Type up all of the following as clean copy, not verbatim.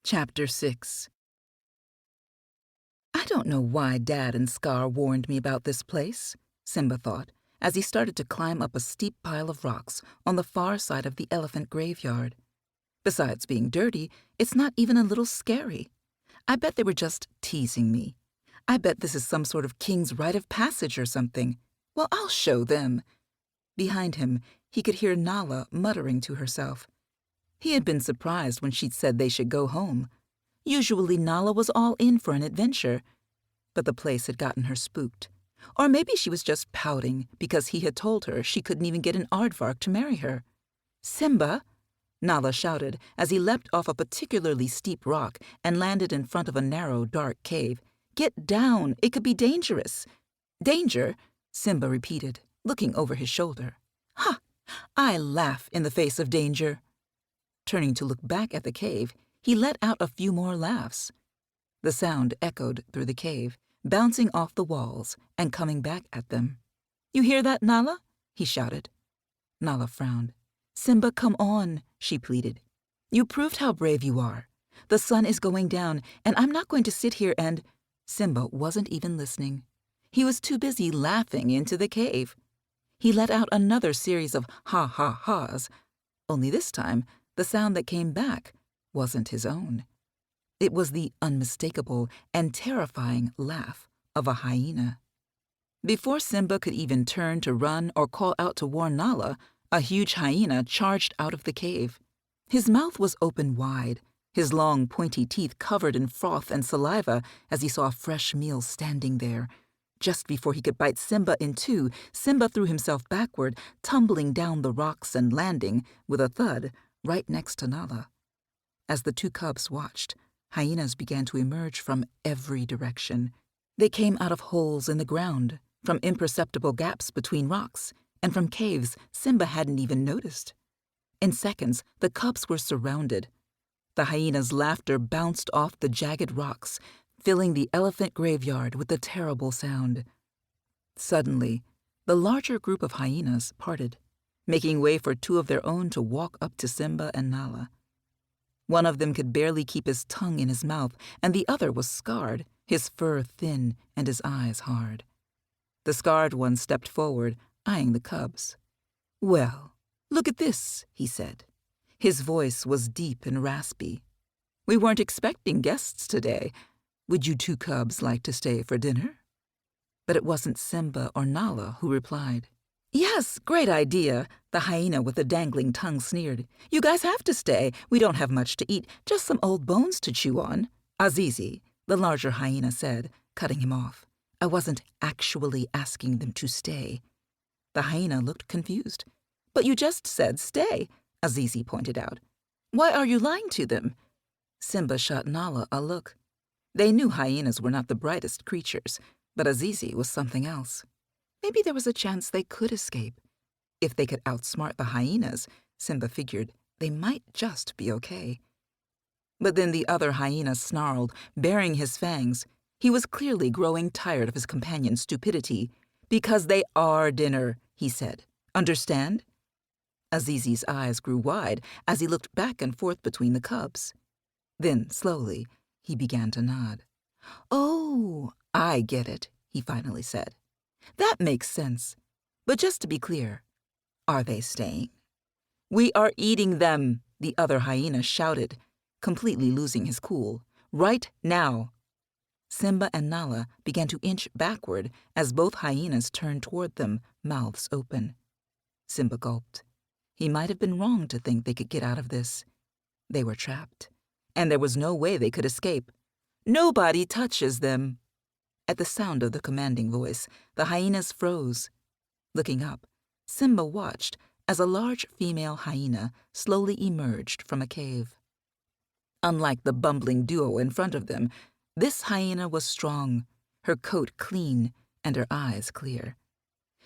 Chapter 6. I don't know why Dad and Scar warned me about this place, Simba thought, as he started to climb up a steep pile of rocks on the far side of the elephant graveyard. Besides being dirty, it's not even a little scary. I bet they were just teasing me. I bet this is some sort of king's rite of passage or something. Well, I'll show them. Behind him, he could hear Nala muttering to herself. He had been surprised when she'd said they should go home. Usually Nala was all in for an adventure, but the place had gotten her spooked. Or maybe she was just pouting because he had told her she couldn't even get an aardvark to marry her. "Simba!" Nala shouted as he leapt off a particularly steep rock and landed in front of a narrow, dark cave. "Get down! It could be dangerous." "Danger?" Simba repeated, looking over his shoulder. "Ha! I laugh in the face of danger." Turning to look back at the cave, he let out a few more laughs. The sound echoed through the cave, bouncing off the walls and coming back at them. "You hear that, Nala?" he shouted. Nala frowned. "Simba, come on," she pleaded. "You proved how brave you are. The sun is going down, and I'm not going to sit here and—" Simba wasn't even listening. He was too busy laughing into the cave. He let out another series of ha-ha-ha's, only this time the sound that came back wasn't his own. It was the unmistakable and terrifying laugh of a hyena. Before Simba could even turn to run or call out to warn Nala, a huge hyena charged out of the cave. His mouth was open wide, his long, pointy teeth covered in froth and saliva as he saw a fresh meal standing there. Just before he could bite Simba in two, Simba threw himself backward, tumbling down the rocks and landing, with a thud, right next to Nala. As the two cubs watched, hyenas began to emerge from every direction. They came out of holes in the ground, from imperceptible gaps between rocks, and from caves Simba hadn't even noticed. In seconds, the cubs were surrounded. The hyenas' laughter bounced off the jagged rocks, filling the elephant graveyard with a terrible sound. Suddenly, the larger group of hyenas parted, making way for two of their own to walk up to Simba and Nala. One of them could barely keep his tongue in his mouth, and the other was scarred, his fur thin and his eyes hard. The scarred one stepped forward, eyeing the cubs. "Well, look at this," he said. His voice was deep and raspy. "We weren't expecting guests today. Would you two cubs like to stay for dinner?" But it wasn't Simba or Nala who replied. "Yes, great idea," the hyena with the dangling tongue sneered. "You guys have to stay. We don't have much to eat, just some old bones to chew on." "Azizi," the larger hyena said, cutting him off. "I wasn't actually asking them to stay." The hyena looked confused. "But you just said stay," Azizi pointed out. "Why are you lying to them?" Simba shot Nala a look. They knew hyenas were not the brightest creatures, but Azizi was something else. Maybe there was a chance they could escape. If they could outsmart the hyenas, Simba figured they might just be okay. But then the other hyena snarled, baring his fangs. He was clearly growing tired of his companion's stupidity. "Because they are dinner," he said. "Understand?" Azizi's eyes grew wide as he looked back and forth between the cubs. Then, slowly, he began to nod. "Oh, I get it," he finally said. "That makes sense. But just to be clear, are they staying?" "We are eating them," the other hyena shouted, completely losing his cool. "Right now." Simba and Nala began to inch backward as both hyenas turned toward them, mouths open. Simba gulped. He might have been wrong to think they could get out of this. They were trapped, and there was no way they could escape. "Nobody touches them." At the sound of the commanding voice, the hyenas froze. Looking up, Simba watched as a large female hyena slowly emerged from a cave. Unlike the bumbling duo in front of them, this hyena was strong, her coat clean and her eyes clear.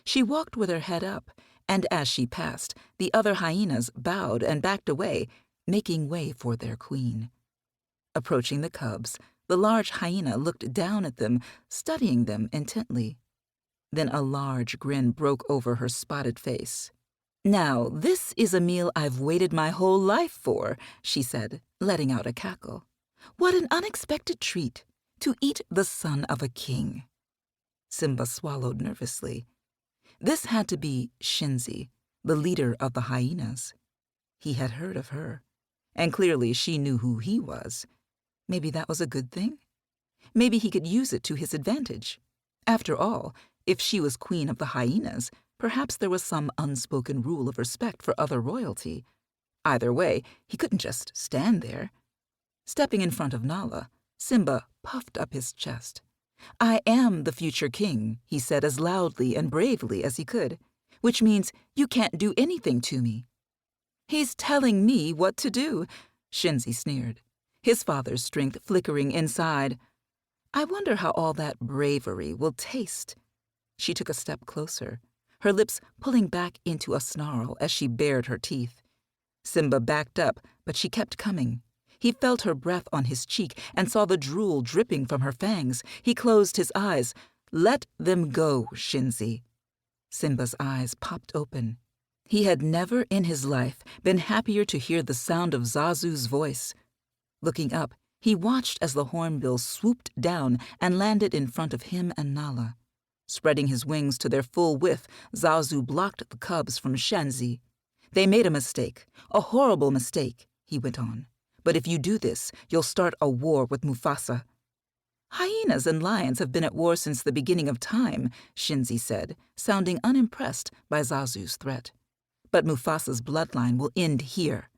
She walked with her head up, and as she passed, the other hyenas bowed and backed away, making way for their queen. Approaching the cubs, the large hyena looked down at them, studying them intently. Then a large grin broke over her spotted face. "Now, this is a meal I've waited my whole life for," she said, letting out a cackle. What an unexpected treat, to eat the son of a king. Simba swallowed nervously. This had to be Shinzi, the leader of the hyenas. He had heard of her, and clearly she knew who he was. Maybe that was a good thing? Maybe he could use it to his advantage. After all, if she was queen of the hyenas, perhaps there was some unspoken rule of respect for other royalty. Either way, he couldn't just stand there. Stepping in front of Nala, Simba puffed up his chest. "I am the future king," he said as loudly and bravely as he could, "which means you can't do anything to me." "He's telling me what to do," Shinzi sneered, his father's strength flickering inside. "I wonder how all that bravery will taste." She took a step closer, her lips pulling back into a snarl as she bared her teeth. Simba backed up, but she kept coming. He felt her breath on his cheek and saw the drool dripping from her fangs. He closed his eyes. "Let them go, Shinzi." Simba's eyes popped open. He had never in his life been happier to hear the sound of Zazu's voice. Looking up, he watched as the hornbill swooped down and landed in front of him and Nala. Spreading his wings to their full width, Zazu blocked the cubs from Shinzi. "They made a mistake, a horrible mistake," he went on. "But if you do this, you'll start a war with Mufasa." "Hyenas and lions have been at war since the beginning of time," Shinzi said, sounding unimpressed by Zazu's threat. "But Mufasa's bloodline will end here."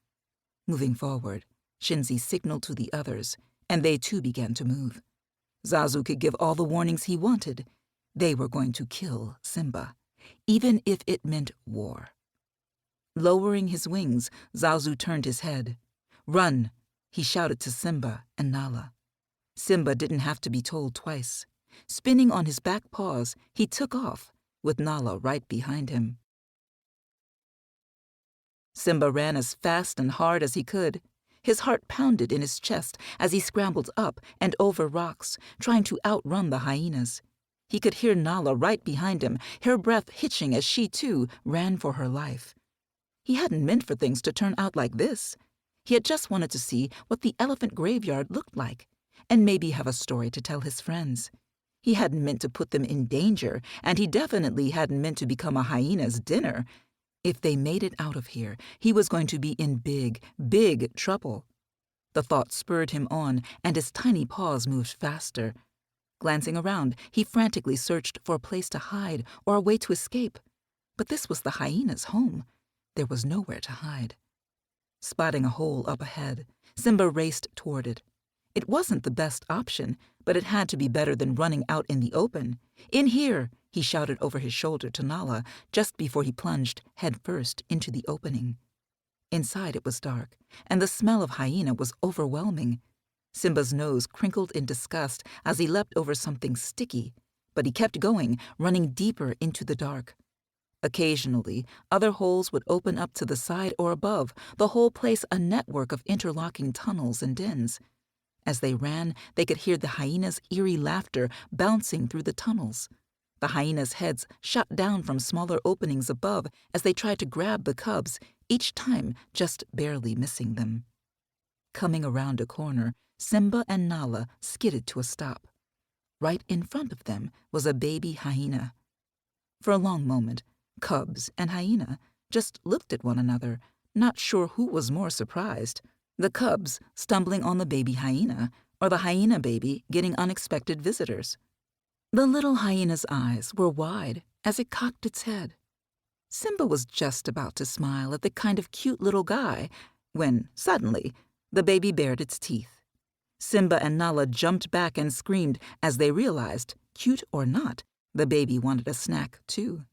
Moving forward, Shinzi signaled to the others, and they too began to move. Zazu could give all the warnings he wanted. They were going to kill Simba, even if it meant war. Lowering his wings, Zazu turned his head. "Run!" he shouted to Simba and Nala. Simba didn't have to be told twice. Spinning on his back paws, he took off, with Nala right behind him. Simba ran as fast and hard as he could. His heart pounded in his chest as he scrambled up and over rocks, trying to outrun the hyenas. He could hear Nala right behind him, her breath hitching as she, too, ran for her life. He hadn't meant for things to turn out like this. He had just wanted to see what the elephant graveyard looked like, and maybe have a story to tell his friends. He hadn't meant to put them in danger, and he definitely hadn't meant to become a hyena's dinner. If they made it out of here, he was going to be in big, big trouble. The thought spurred him on, and his tiny paws moved faster. Glancing around, he frantically searched for a place to hide or a way to escape. But this was the hyena's home. There was nowhere to hide. Spotting a hole up ahead, Simba raced toward it. It wasn't the best option, but it had to be better than running out in the open. "In here!" he shouted over his shoulder to Nala just before he plunged headfirst into the opening. Inside it was dark, and the smell of hyena was overwhelming. Simba's nose crinkled in disgust as he leapt over something sticky, but he kept going, running deeper into the dark. Occasionally, other holes would open up to the side or above, the whole place a network of interlocking tunnels and dens. As they ran, they could hear the hyenas' eerie laughter bouncing through the tunnels. The hyenas' heads shot down from smaller openings above as they tried to grab the cubs, each time just barely missing them. Coming around a corner, Simba and Nala skidded to a stop. Right in front of them was a baby hyena. For a long moment, cubs and hyena just looked at one another, not sure who was more surprised, the cubs stumbling on the baby hyena, or the hyena baby getting unexpected visitors. The little hyena's eyes were wide as it cocked its head. Simba was just about to smile at the kind of cute little guy when, suddenly, the baby bared its teeth. Simba and Nala jumped back and screamed as they realized, cute or not, the baby wanted a snack too.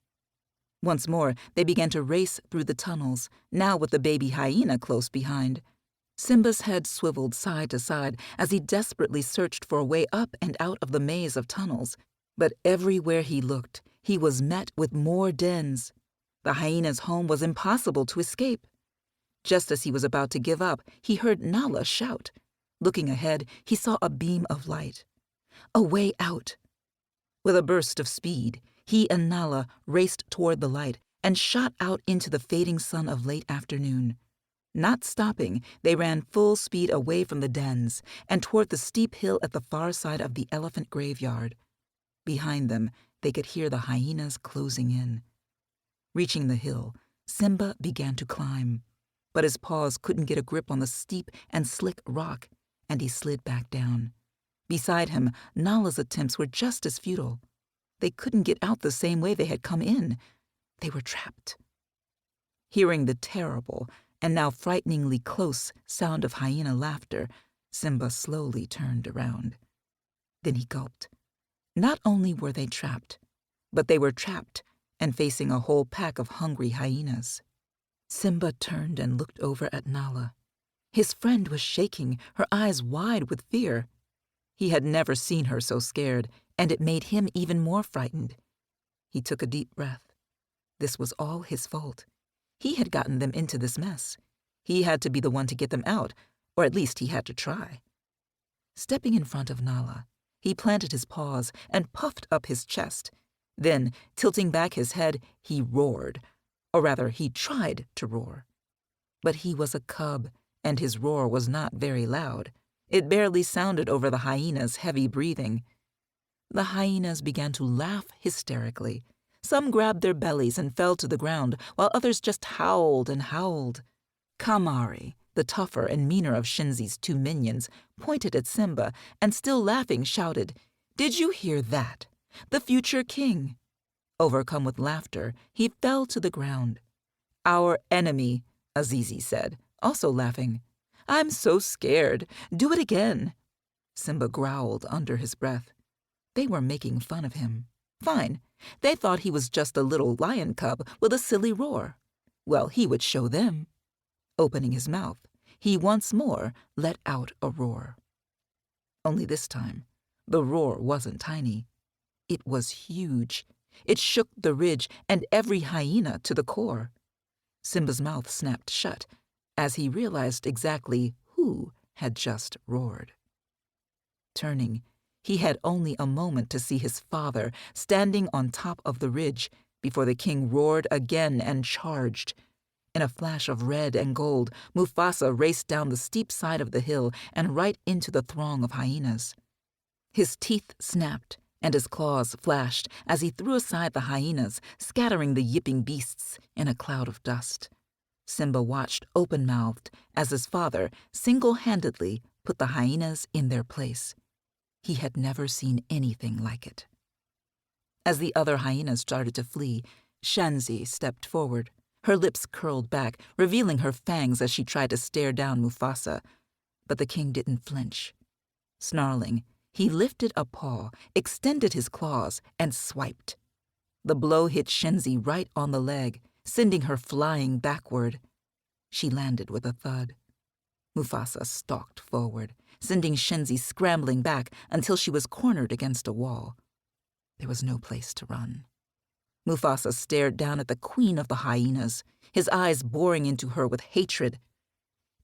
Once more, they began to race through the tunnels, now with the baby hyena close behind. Simba's head swiveled side to side as he desperately searched for a way up and out of the maze of tunnels. But everywhere he looked, he was met with more dens. The hyena's home was impossible to escape. Just as he was about to give up, he heard Nala shout. Looking ahead, he saw a beam of light. A way out. With a burst of speed, he and Nala raced toward the light and shot out into the fading sun of late afternoon. Not stopping, they ran full speed away from the dens and toward the steep hill at the far side of the elephant graveyard. Behind them, they could hear the hyenas closing in. Reaching the hill, Simba began to climb, but his paws couldn't get a grip on the steep and slick rock, and he slid back down. Beside him, Nala's attempts were just as futile. They couldn't get out the same way they had come in. They were trapped. Hearing the terrible and now frighteningly close sound of hyena laughter, Simba slowly turned around. Then he gulped. Not only were they trapped, but they were trapped and facing a whole pack of hungry hyenas. Simba turned and looked over at Nala. His friend was shaking, her eyes wide with fear. He had never seen her so scared, and it made him even more frightened. He took a deep breath. This was all his fault. He had gotten them into this mess. He had to be the one to get them out, or at least he had to try. Stepping in front of Nala, he planted his paws and puffed up his chest. Then, tilting back his head, he roared. Or rather, he tried to roar. But he was a cub, and his roar was not very loud. It barely sounded over the hyenas' heavy breathing. The hyenas began to laugh hysterically. Some grabbed their bellies and fell to the ground, while others just howled and howled. Kamari, the tougher and meaner of Shenzi's two minions, pointed at Simba and, still laughing, shouted, "Did you hear that? The future king!" Overcome with laughter, he fell to the ground. "Our enemy," Azizi said, also laughing. "I'm so scared. Do it again." Simba growled under his breath. They were making fun of him. Fine. They thought he was just a little lion cub with a silly roar. Well, he would show them. Opening his mouth, he once more let out a roar. Only this time, the roar wasn't tiny. It was huge. It shook the ridge and every hyena to the core. Simba's mouth snapped shut as he realized exactly who had just roared. Turning, he had only a moment to see his father standing on top of the ridge before the king roared again and charged. In a flash of red and gold, Mufasa raced down the steep side of the hill and right into the throng of hyenas. His teeth snapped and his claws flashed as he threw aside the hyenas, scattering the yipping beasts in a cloud of dust. Simba watched open-mouthed as his father single-handedly put the hyenas in their place. He had never seen anything like it. As the other hyenas started to flee, Shenzi stepped forward. Her lips curled back, revealing her fangs as she tried to stare down Mufasa. But the king didn't flinch. Snarling, he lifted a paw, extended his claws, and swiped. The blow hit Shenzi right on the leg, sending her flying backward. She landed with a thud. Mufasa stalked forward, sending Shenzi scrambling back until she was cornered against a wall. There was no place to run. Mufasa stared down at the queen of the hyenas, his eyes boring into her with hatred.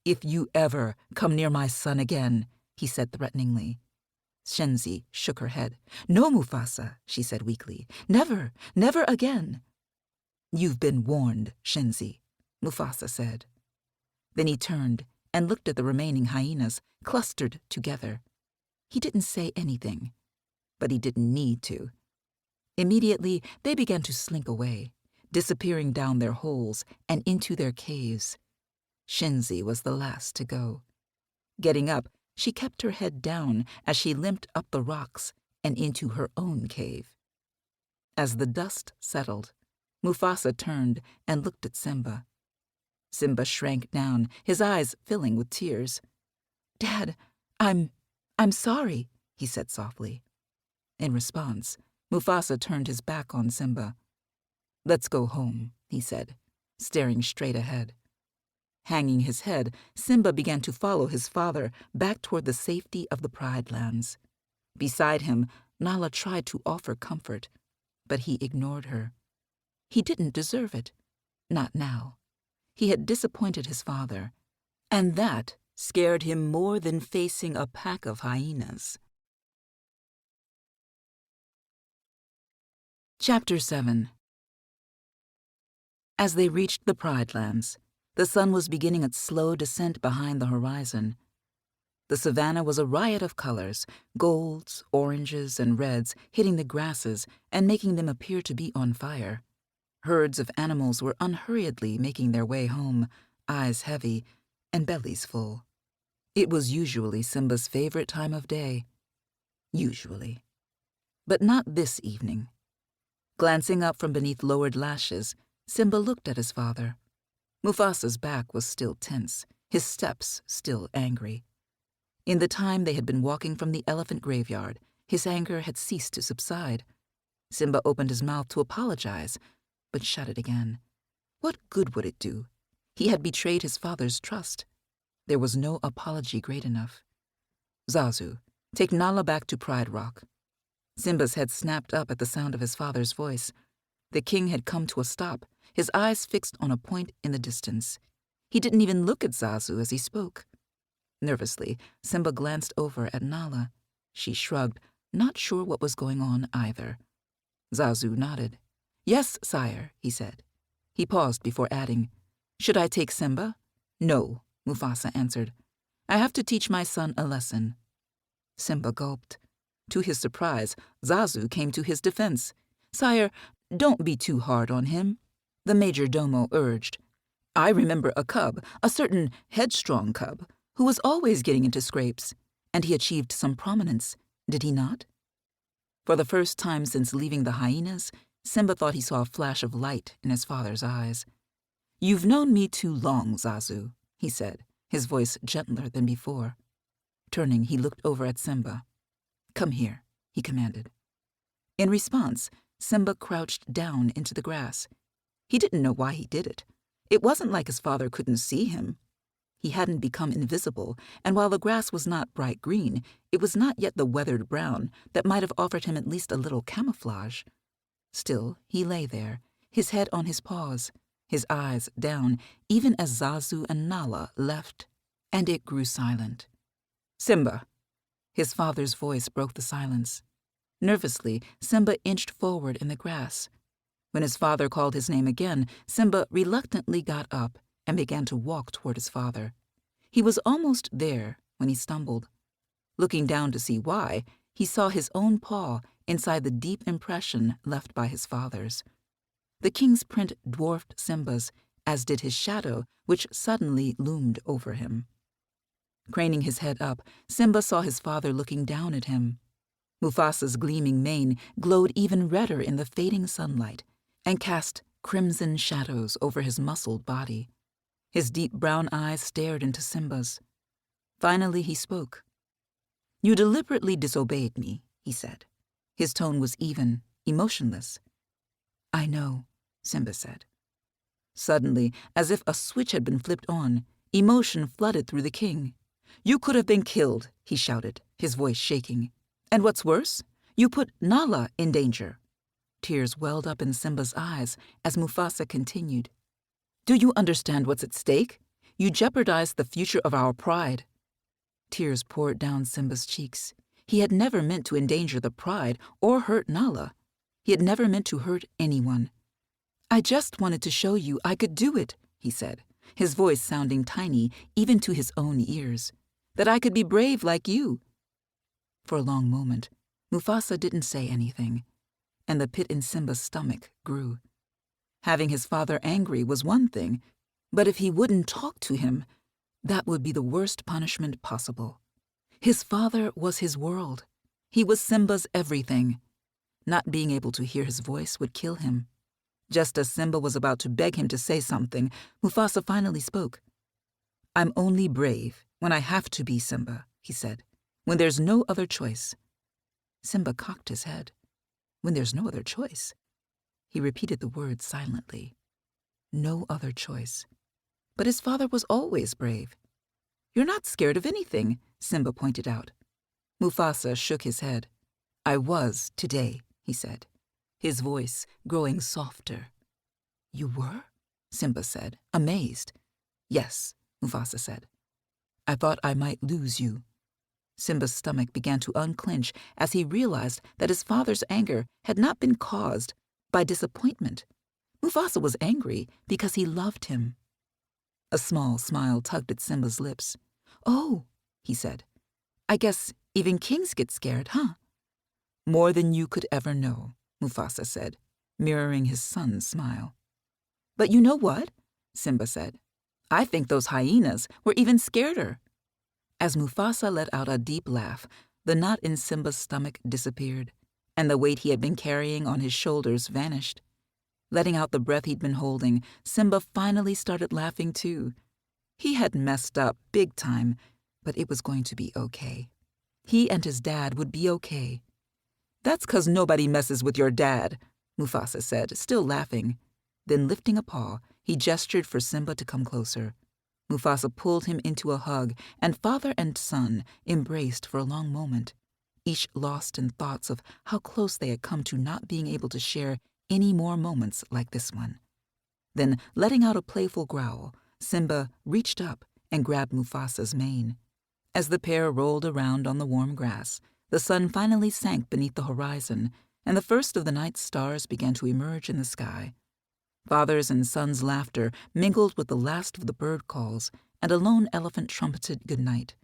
"If you ever come near my son again," he said threateningly. Shenzi shook her head. "No, Mufasa," she said weakly. "Never, never again." "You've been warned, Shenzi," Mufasa said. Then he turned and looked at the remaining hyenas clustered together. He didn't say anything, but he didn't need to. Immediately, they began to slink away, disappearing down their holes and into their caves. Shenzi was the last to go. Getting up, she kept her head down as she limped up the rocks and into her own cave. As the dust settled, Mufasa turned and looked at Simba. Simba shrank down, his eyes filling with tears. "Dad, I'm sorry," he said softly. In response, Mufasa turned his back on Simba. "Let's go home," he said, staring straight ahead. Hanging his head, Simba began to follow his father back toward the safety of the Pride Lands. Beside him, Nala tried to offer comfort, but he ignored her. He didn't deserve it. Not now. He had disappointed his father, and that scared him more than facing a pack of hyenas. Chapter 7. As they reached the Pride Lands, The sun was beginning its slow descent behind the horizon. The savannah was a riot of colors, golds, oranges, and reds hitting the grasses and making them appear to be on fire. Herds of animals were unhurriedly making their way home, eyes heavy and bellies full. It was usually Simba's favorite time of day. Usually. But not this evening. Glancing up from beneath lowered lashes, Simba looked at his father. Mufasa's back was still tense, his steps still angry. In the time they had been walking from the elephant graveyard, his anger had ceased to subside. Simba opened his mouth to apologize, but shut it again. What good would it do? He had betrayed his father's trust. There was no apology great enough. Zazu, take Nala back to Pride Rock. Simba's head snapped up at the sound of his father's voice. The king had come to a stop, his eyes fixed on a point in the distance. He didn't even look at Zazu as he spoke. Nervously, Simba glanced over at Nala. She shrugged, not sure what was going on either. Zazu nodded. "Yes, sire," he said. He paused before adding, "Should I take Simba?" "No," Mufasa answered. "I have to teach my son a lesson." Simba gulped. To his surprise, Zazu came to his defense. "Sire, don't be too hard on him," the major domo urged. "I remember a cub, a certain headstrong cub, who was always getting into scrapes, and he achieved some prominence, did he not?" For the first time since leaving the hyenas, Simba thought he saw a flash of light in his father's eyes. "You've known me too long, Zazu," he said, his voice gentler than before. Turning, he looked over at Simba. "Come here," he commanded. In response, Simba crouched down into the grass. He didn't know why he did it. It wasn't like his father couldn't see him. He hadn't become invisible, and while the grass was not bright green, it was not yet the weathered brown that might have offered him at least a little camouflage. Still, he lay there, his head on his paws, his eyes down, even as Zazu and Nala left, and it grew silent. "Simba!" His father's voice broke the silence. Nervously, Simba inched forward in the grass. When his father called his name again, Simba reluctantly got up and began to walk toward his father. He was almost there when he stumbled. Looking down to see why, he saw his own paw inside the deep impression left by his father's. The king's print dwarfed Simba's, as did his shadow, which suddenly loomed over him. Craning his head up, Simba saw his father looking down at him. Mufasa's gleaming mane glowed even redder in the fading sunlight and cast crimson shadows over his muscled body. His deep brown eyes stared into Simba's. Finally he spoke. "You deliberately disobeyed me," he said. His tone was even, emotionless. "I know," Simba said. Suddenly, as if a switch had been flipped on, emotion flooded through the king. "You could have been killed," he shouted, his voice shaking. "And what's worse, you put Nala in danger." Tears welled up in Simba's eyes as Mufasa continued. "Do you understand what's at stake? You jeopardized the future of our pride." Tears poured down Simba's cheeks. He had never meant to endanger the pride or hurt Nala. He had never meant to hurt anyone. "I just wanted to show you I could do it," he said, his voice sounding tiny even to his own ears. "That I could be brave like you." For a long moment, Mufasa didn't say anything, and the pit in Simba's stomach grew. Having his father angry was one thing, but if he wouldn't talk to him, that would be the worst punishment possible. His father was his world. He was Simba's everything. Not being able to hear his voice would kill him. Just as Simba was about to beg him to say something, Mufasa finally spoke. "I'm only brave when I have to be, Simba," he said, "when there's no other choice." Simba cocked his head. "When there's no other choice?" He repeated the words silently. No other choice. But his father was always brave. "You're not scared of anything," Simba pointed out. Mufasa shook his head. "I was today," he said, his voice growing softer. "You were?" Simba said, amazed. "Yes," Mufasa said. "I thought I might lose you." Simba's stomach began to unclench as he realized that his father's anger had not been caused by disappointment. Mufasa was angry because he loved him. A small smile tugged at Simba's lips. "Oh," he said. "I guess even kings get scared, huh?" "More than you could ever know," Mufasa said, mirroring his son's smile. "But you know what?" Simba said. "I think those hyenas were even scareder." As Mufasa let out a deep laugh, the knot in Simba's stomach disappeared, and the weight he had been carrying on his shoulders vanished. Letting out the breath he'd been holding, Simba finally started laughing too. He had messed up big time, but it was going to be okay. He and his dad would be okay. "That's 'cause nobody messes with your dad," Mufasa said, still laughing. Then lifting a paw, he gestured for Simba to come closer. Mufasa pulled him into a hug, and father and son embraced for a long moment, each lost in thoughts of how close they had come to not being able to share any more moments like this one. Then, letting out a playful growl, Simba reached up and grabbed Mufasa's mane. As the pair rolled around on the warm grass, the sun finally sank beneath the horizon, and the first of the night's stars began to emerge in the sky. Father's and son's laughter mingled with the last of the bird calls, and a lone elephant trumpeted goodnight.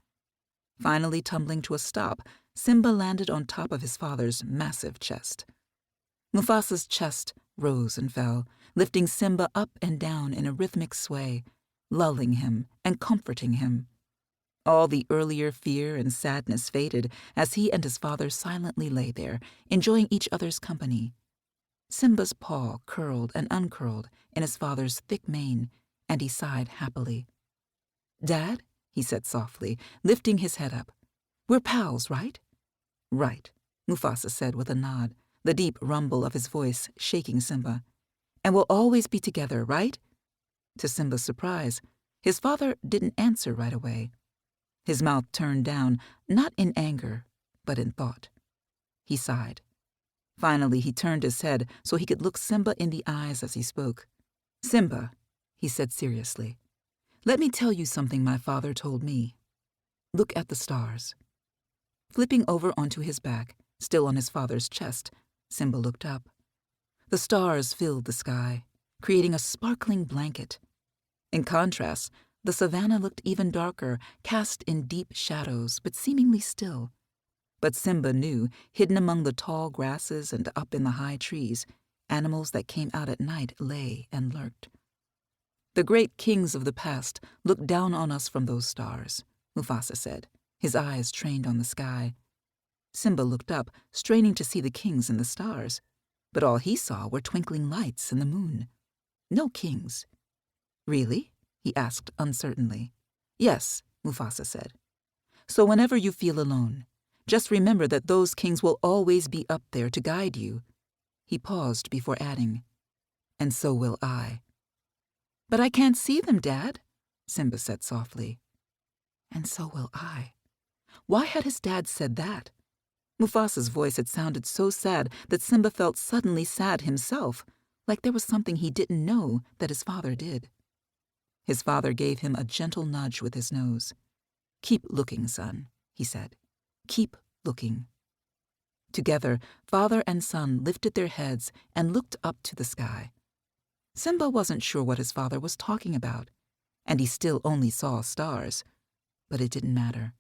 Finally tumbling to a stop, Simba landed on top of his father's massive chest. Mufasa's chest rose and fell, lifting Simba up and down in a rhythmic sway, lulling him and comforting him. All the earlier fear and sadness faded as he and his father silently lay there, enjoying each other's company. Simba's paw curled and uncurled in his father's thick mane, and he sighed happily. "Dad," he said softly, lifting his head up, "we're pals, right?" "Right," Mufasa said with a nod, the deep rumble of his voice shaking Simba. "And we'll always be together, right?" To Simba's surprise, his father didn't answer right away. His mouth turned down, not in anger, but in thought. He sighed. Finally, he turned his head so he could look Simba in the eyes as he spoke. "Simba," he said seriously, "let me tell you something my father told me. Look at the stars." Flipping over onto his back, still on his father's chest, Simba looked up. The stars filled the sky, creating a sparkling blanket. In contrast, the savannah looked even darker, cast in deep shadows, but seemingly still. But Simba knew, hidden among the tall grasses and up in the high trees, animals that came out at night lay and lurked. "The great kings of the past looked down on us from those stars," Mufasa said, his eyes trained on the sky. Simba looked up, straining to see the kings in the stars, but all he saw were twinkling lights in the moon. No kings. "Really?" he asked uncertainly. "Yes," Mufasa said. "So whenever you feel alone, just remember that those kings will always be up there to guide you." He paused before adding, "And so will I." "But I can't see them, Dad," Simba said softly. "And so will I." Why had his dad said that? Mufasa's voice had sounded so sad that Simba felt suddenly sad himself, like there was something he didn't know that his father did. His father gave him a gentle nudge with his nose. "Keep looking, son," he said. "Keep looking." Together, father and son lifted their heads and looked up to the sky. Simba wasn't sure what his father was talking about, and he still only saw stars. But it didn't matter.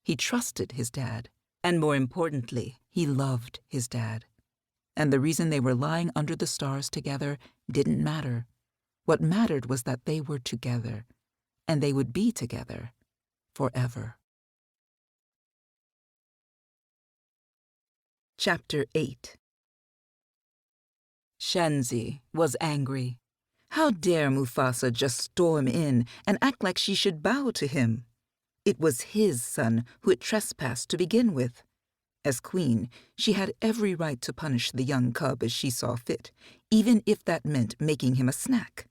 He trusted his dad, and more importantly, he loved his dad. And the reason they were lying under the stars together didn't matter. What mattered was that they were together, and they would be together forever. Chapter 8. Shenzi was angry. How dare Mufasa just storm in and act like she should bow to him? It was his son who had trespassed to begin with. As queen, she had every right to punish the young cub as she saw fit, even if that meant making him a snack.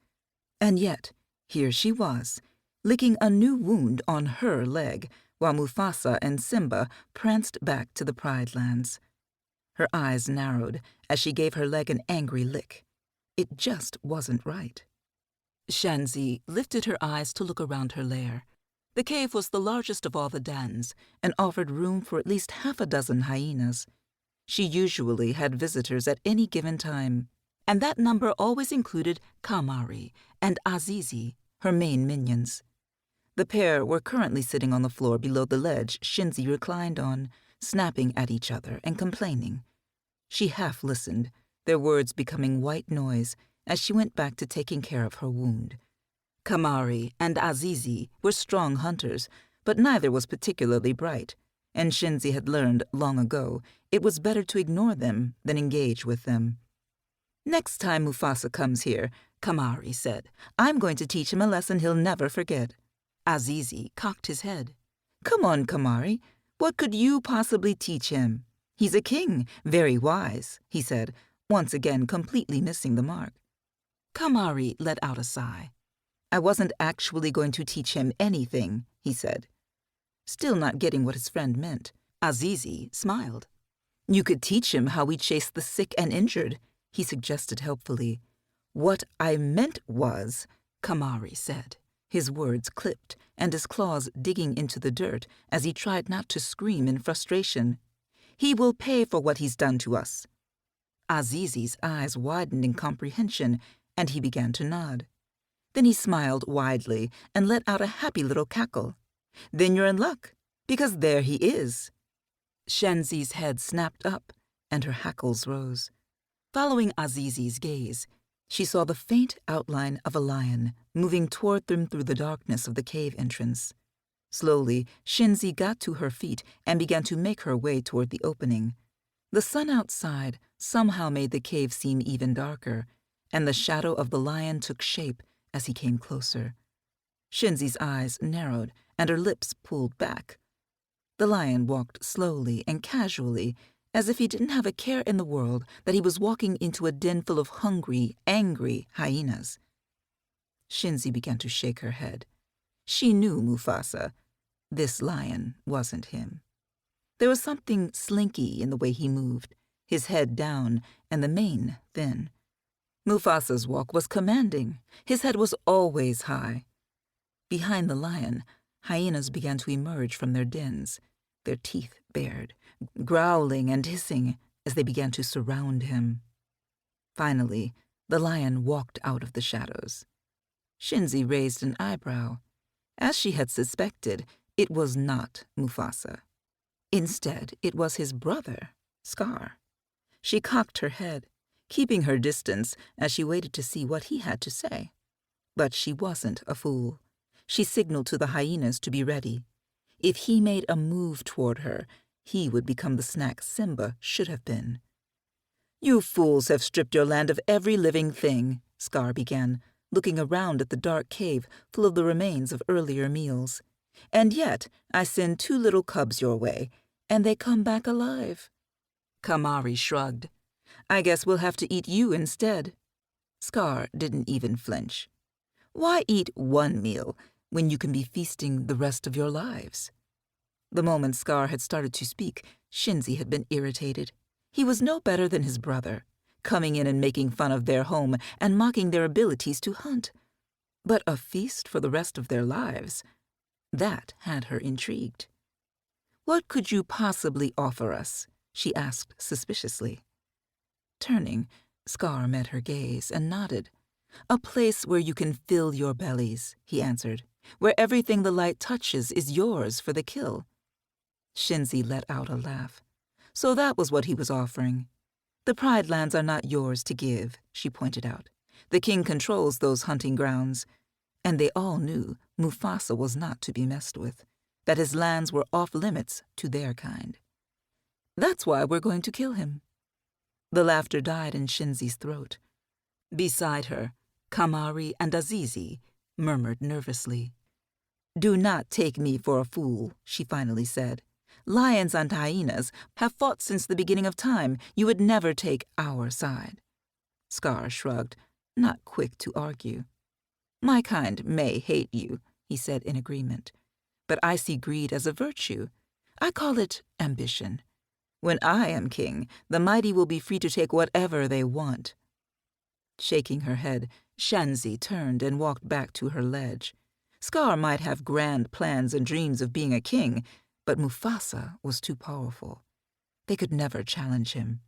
And yet, here she was, licking a new wound on her leg, while Mufasa and Simba pranced back to the Pride Lands. Her eyes narrowed as she gave her leg an angry lick. It just wasn't right. Shenzi lifted her eyes to look around her lair. The cave was the largest of all the dens and offered room for at least half a dozen hyenas. She usually had visitors at any given time, and that number always included Kamari and Azizi, her main minions. The pair were currently sitting on the floor below the ledge Shinzi reclined on, snapping at each other and complaining. She half listened, their words becoming white noise as she went back to taking care of her wound. Kamari and Azizi were strong hunters, but neither was particularly bright, and Shinzi had learned long ago it was better to ignore them than engage with them. "Next time Mufasa comes here," Kamari said, "I'm going to teach him a lesson he'll never forget." Azizi cocked his head. "Come on, Kamari. What could you possibly teach him? He's a king, very wise," he said, once again completely missing the mark. Kamari let out a sigh. "I wasn't actually going to teach him anything," he said. Still not getting what his friend meant, Azizi smiled. "You could teach him how we chase the sick and injured," he suggested helpfully. "What I meant was," Kamari said, his words clipped and his claws digging into the dirt as he tried not to scream in frustration, "he will pay for what he's done to us." Azizi's eyes widened in comprehension, and he began to nod. Then he smiled widely and let out a happy little cackle. "Then you're in luck, because there he is." Shenzi's head snapped up, and her hackles rose. Following Azizi's gaze, she saw the faint outline of a lion moving toward them through the darkness of the cave entrance. Slowly, Shenzi got to her feet and began to make her way toward the opening. The sun outside somehow made the cave seem even darker, and the shadow of the lion took shape as he came closer. Shenzi's eyes narrowed and her lips pulled back. The lion walked slowly and casually, as if he didn't have a care in the world that he was walking into a den full of hungry, angry hyenas. Shinzi began to shake her head. She knew Mufasa. This lion wasn't him. There was something slinky in the way he moved, his head down and the mane thin. Mufasa's walk was commanding. His head was always high. Behind the lion, hyenas began to emerge from their dens, their teeth bared, growling and hissing as they began to surround him. Finally, the lion walked out of the shadows. Shinzi raised an eyebrow. As she had suspected, it was not Mufasa. Instead, it was his brother, Scar. She cocked her head, keeping her distance as she waited to see what he had to say. But she wasn't a fool. She signaled to the hyenas to be ready. If he made a move toward her, he would become the snack Simba should have been. "You fools have stripped your land of every living thing," Scar began, looking around at the dark cave full of the remains of earlier meals. "And yet I send 2 little cubs your way, and they come back alive." Kamari shrugged. "I guess we'll have to eat you instead." Scar didn't even flinch. "Why eat one meal when you can be feasting the rest of your lives?" The moment Scar had started to speak, Shinzi had been irritated. He was no better than his brother, coming in and making fun of their home and mocking their abilities to hunt. But a feast for the rest of their lives, that had her intrigued. "What could you possibly offer us?" she asked suspiciously. Turning, Scar met her gaze and nodded. "A place where you can fill your bellies," he answered, "where everything the light touches is yours for the kill." Shinzi let out a laugh. So that was what he was offering. "The Pride Lands are not yours to give," she pointed out. "The king controls those hunting grounds." And they all knew Mufasa was not to be messed with, that his lands were off limits to their kind. "That's why we're going to kill him." The laughter died in Shinzi's throat. Beside her, Kamari and Azizi murmured nervously. "Do not take me for a fool," she finally said. "Lions and hyenas have fought since the beginning of time. You would never take our side." Scar shrugged, not quick to argue. "My kind may hate you," he said in agreement, "but I see greed as a virtue. I call it ambition. When I am king, the mighty will be free to take whatever they want." Shaking her head, Shanzi turned and walked back to her ledge. Scar might have grand plans and dreams of being a king, but Mufasa was too powerful. They could never challenge him.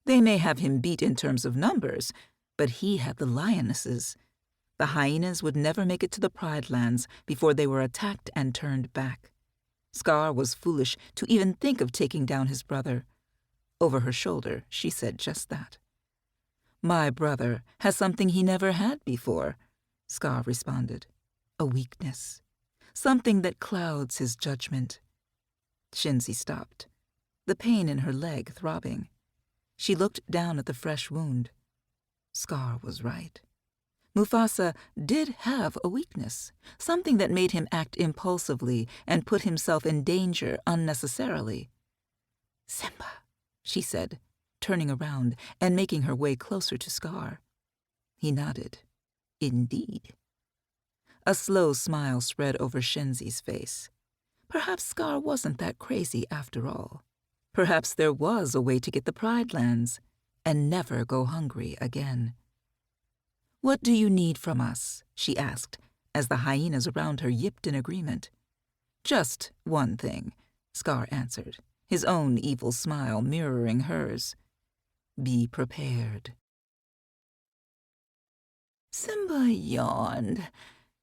They may have him beat in terms of numbers, but he had the lionesses. The The hyenas would never make it to the Pride Lands before they were attacked and turned back. Scar was foolish to even think of taking down his brother. Over her shoulder, she said just that. "My brother has something he never had before," Scar responded. "A weakness. Something that clouds his judgment." Shinzi stopped, the pain in her leg throbbing. She looked down at the fresh wound. Scar was right. Mufasa did have a weakness, something that made him act impulsively and put himself in danger unnecessarily. "Simba," she said, turning around and making her way closer to Scar. He nodded. Indeed. A slow smile spread over Shinzi's face. Perhaps Scar wasn't that crazy after all. Perhaps there was a way to get the Pride Lands and never go hungry again. "What do you need from us?" she asked, as the hyenas around her yipped in agreement. "Just one thing," Scar answered, his own evil smile mirroring hers. "Be prepared." Simba yawned.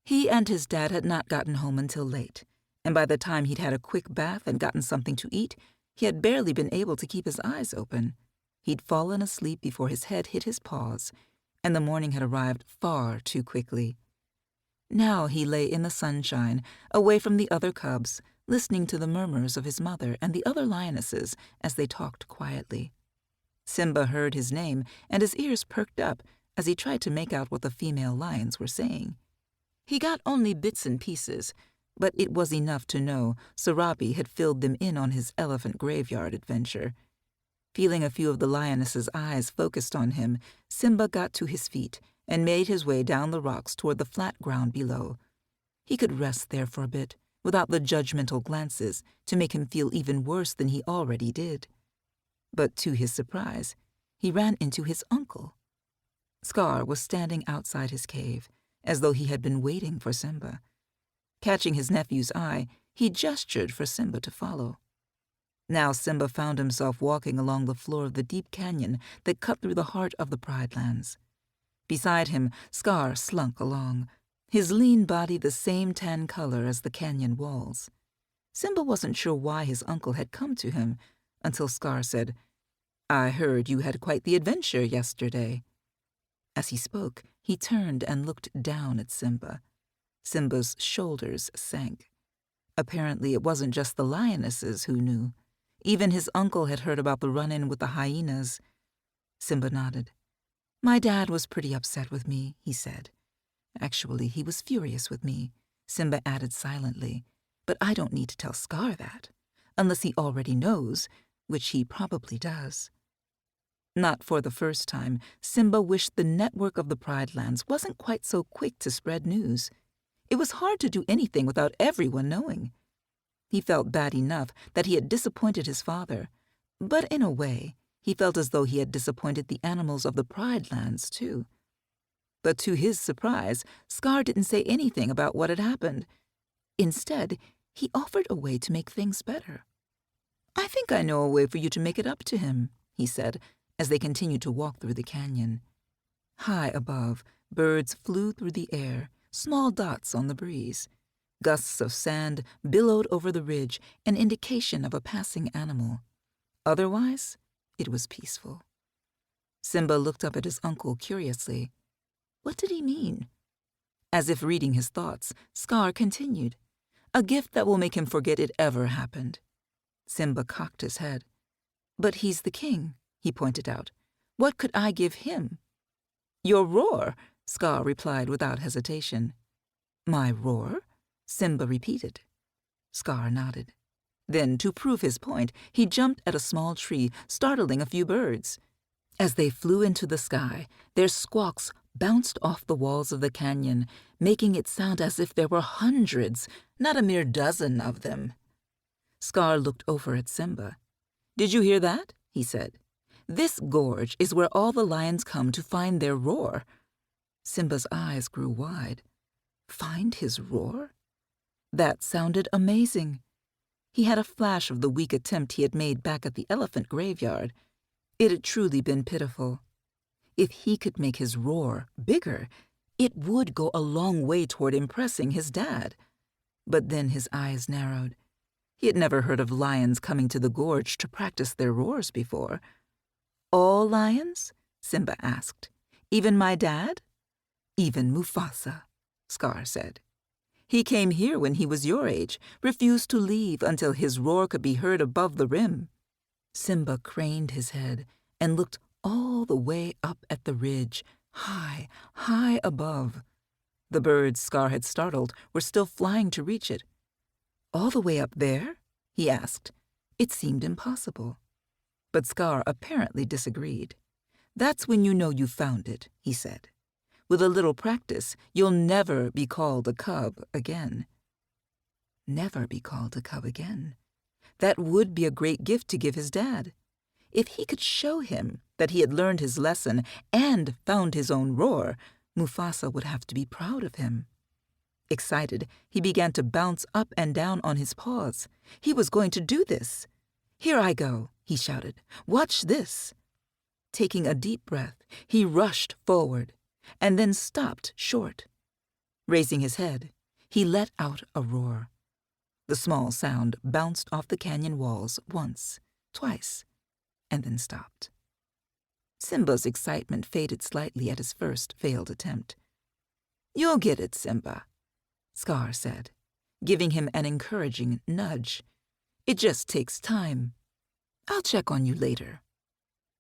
He and his dad had not gotten home until late, and by the time he'd had a quick bath and gotten something to eat, he had barely been able to keep his eyes open. He'd fallen asleep before his head hit his paws, and the morning had arrived far too quickly. Now he lay in the sunshine, away from the other cubs, listening to the murmurs of his mother and the other lionesses as they talked quietly. Simba heard his name, and his ears perked up as he tried to make out what the female lions were saying. He got only bits and pieces, but it was enough to know Sarabi had filled them in on his elephant graveyard adventure. Feeling a few of the lioness's eyes focused on him, Simba got to his feet and made his way down the rocks toward the flat ground below. He could rest there for a bit, without the judgmental glances to make him feel even worse than he already did. But to his surprise, he ran into his uncle. Scar was standing outside his cave, as though he had been waiting for Simba. Catching his nephew's eye, he gestured for Simba to follow. Now Simba found himself walking along the floor of the deep canyon that cut through the heart of the Pride Lands. Beside him, Scar slunk along, his lean body the same tan color as the canyon walls. Simba wasn't sure why his uncle had come to him, until Scar said, "I heard you had quite the adventure yesterday." As he spoke, he turned and looked down at Simba. Simba's shoulders sank. Apparently it wasn't just the lionesses who knew. Even his uncle had heard about the run-in with the hyenas. Simba nodded. "My dad was pretty upset with me," he said. "Actually, he was furious with me," Simba added silently. "But I don't need to tell Scar that, unless he already knows, which he probably does." Not for the first time, Simba wished the network of the Pride Lands wasn't quite so quick to spread news. It was hard to do anything without everyone knowing. He felt bad enough that he had disappointed his father, but in a way, he felt as though he had disappointed the animals of the Pride Lands too. But to his surprise, Scar didn't say anything about what had happened. Instead, he offered a way to make things better. "I think I know a way for you to make it up to him," he said, as they continued to walk through the canyon. High above, birds flew through the air, small dots on the breeze. Gusts of sand billowed over the ridge, an indication of a passing animal. Otherwise, it was peaceful. Simba looked up at his uncle curiously. What did he mean? As if reading his thoughts, Scar continued, "A gift that will make him forget it ever happened." Simba cocked his head. "But he's the king," he pointed out. "What could I give him?" "Your roar," Scar replied without hesitation. "My roar?" Simba repeated. Scar nodded. Then, to prove his point, he jumped at a small tree, startling a few birds. As they flew into the sky, their squawks bounced off the walls of the canyon, making it sound as if there were hundreds, not a mere dozen of them. Scar looked over at Simba. "Did you hear that?" he said. "This gorge is where all the lions come to find their roar." Simba's eyes grew wide. Find his roar? That sounded amazing. He had a flash of the weak attempt he had made back at the elephant graveyard. It had truly been pitiful. If he could make his roar bigger, It would go a long way toward impressing his dad. But then his eyes narrowed. He had never heard of lions coming to the gorge to practice their roars before. "All lions?" Simba asked. "Even my dad?" "Even Mufasa," Scar said. "He came here when he was your age, refused to leave until his roar could be heard above the rim." Simba craned his head and looked all the way up at the ridge, high, high above. The birds Scar had startled were still flying to reach it. "All the way up there?" he asked. It seemed impossible. But Scar apparently disagreed. "That's when you know you found it," he said. "With a little practice, you'll never be called a cub again." Never be called a cub again. That would be a great gift to give his dad. If he could show him that he had learned his lesson and found his own roar, Mufasa would have to be proud of him. Excited, he began to bounce up and down on his paws. He was going to do this. "Here I go," he shouted. "Watch this." Taking a deep breath, he rushed forward and then stopped short. Raising his head, he let out a roar. The small sound bounced off the canyon walls once, twice, and then stopped. Simba's excitement faded slightly at his first failed attempt. "You'll get it, Simba," Scar said, giving him an encouraging nudge. "It just takes time. I'll check on you later."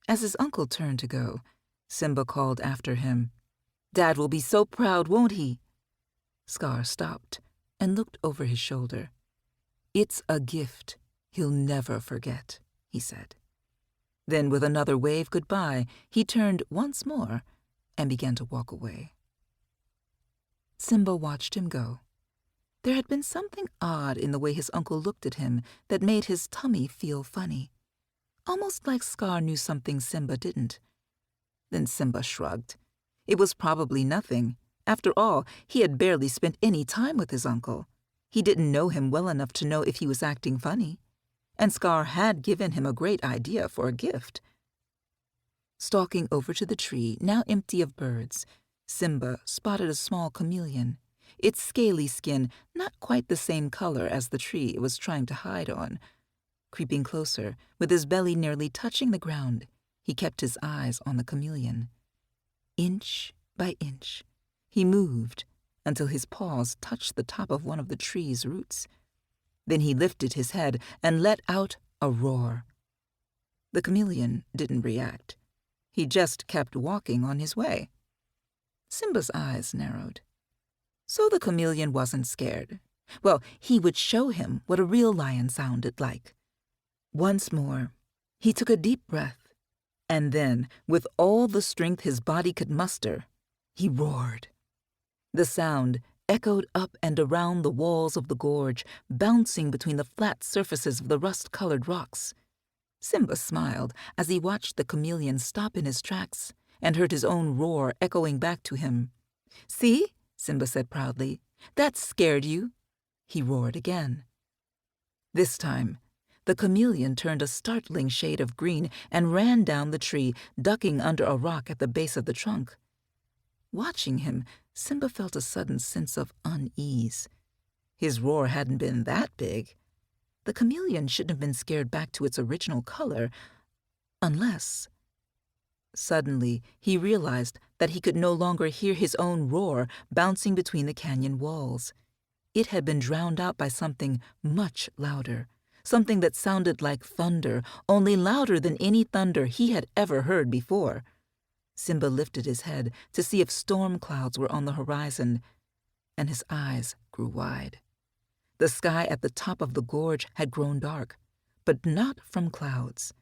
As his uncle turned to go, Simba called after him, "Dad will be so proud, won't he?" Scar stopped and looked over his shoulder. "It's a gift he'll never forget," he said. Then with another wave goodbye, he turned once more and began to walk away. Simba watched him go. There had been something odd in the way his uncle looked at him that made his tummy feel funny. Almost like Scar knew something Simba didn't. Then Simba shrugged. It was probably nothing. After all, he had barely spent any time with his uncle. He didn't know him well enough to know if he was acting funny. And Scar had given him a great idea for a gift. Stalking over to the tree, now empty of birds, Simba spotted a small chameleon, its scaly skin not quite the same color as the tree it was trying to hide on. Creeping closer, with his belly nearly touching the ground, he kept his eyes on the chameleon. Inch by inch, he moved until his paws touched the top of one of the tree's roots. Then he lifted his head and let out a roar. The chameleon didn't react. He just kept walking on his way. Simba's eyes narrowed. So the chameleon wasn't scared. Well, he would show him what a real lion sounded like. Once more, he took a deep breath, and then, with all the strength his body could muster, he roared. The sound echoed up and around the walls of the gorge, bouncing between the flat surfaces of the rust-colored rocks. Simba smiled as he watched the chameleon stop in his tracks and heard his own roar echoing back to him. "See?" Simba said proudly. "That scared you." He roared again. This time, the chameleon turned a startling shade of green and ran down the tree, ducking under a rock at the base of the trunk. Watching him, Simba felt a sudden sense of unease. His roar hadn't been that big. The chameleon shouldn't have been scared back to its original color, unless... Suddenly, he realized that he could no longer hear his own roar bouncing between the canyon walls. It had been drowned out by something much louder, something that sounded like thunder, only louder than any thunder he had ever heard before. Simba lifted his head to see if storm clouds were on the horizon, and his eyes grew wide. The sky at the top of the gorge had grown dark, but not from clouds.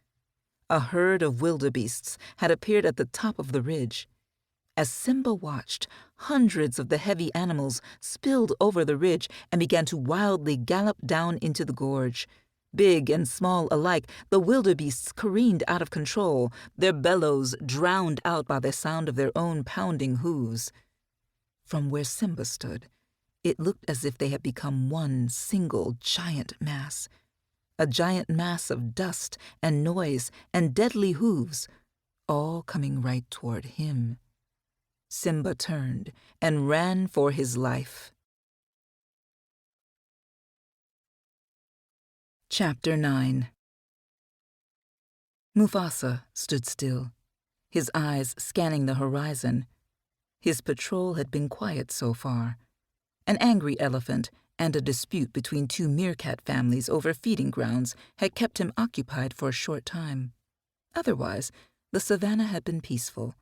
A herd of wildebeests had appeared at the top of the ridge. As Simba watched, hundreds of the heavy animals spilled over the ridge and began to wildly gallop down into the gorge. Big and small alike, the wildebeests careened out of control, their bellows drowned out by the sound of their own pounding hooves. From where Simba stood, it looked as if they had become one single giant mass. A giant mass of dust and noise and deadly hooves, all coming right toward him. Simba turned and ran for his life. Chapter 9. Mufasa stood still, his eyes scanning the horizon. His patrol had been quiet so far. An angry elephant and a dispute between two meerkat families over feeding grounds had kept him occupied for a short time. Otherwise, the savannah had been peaceful,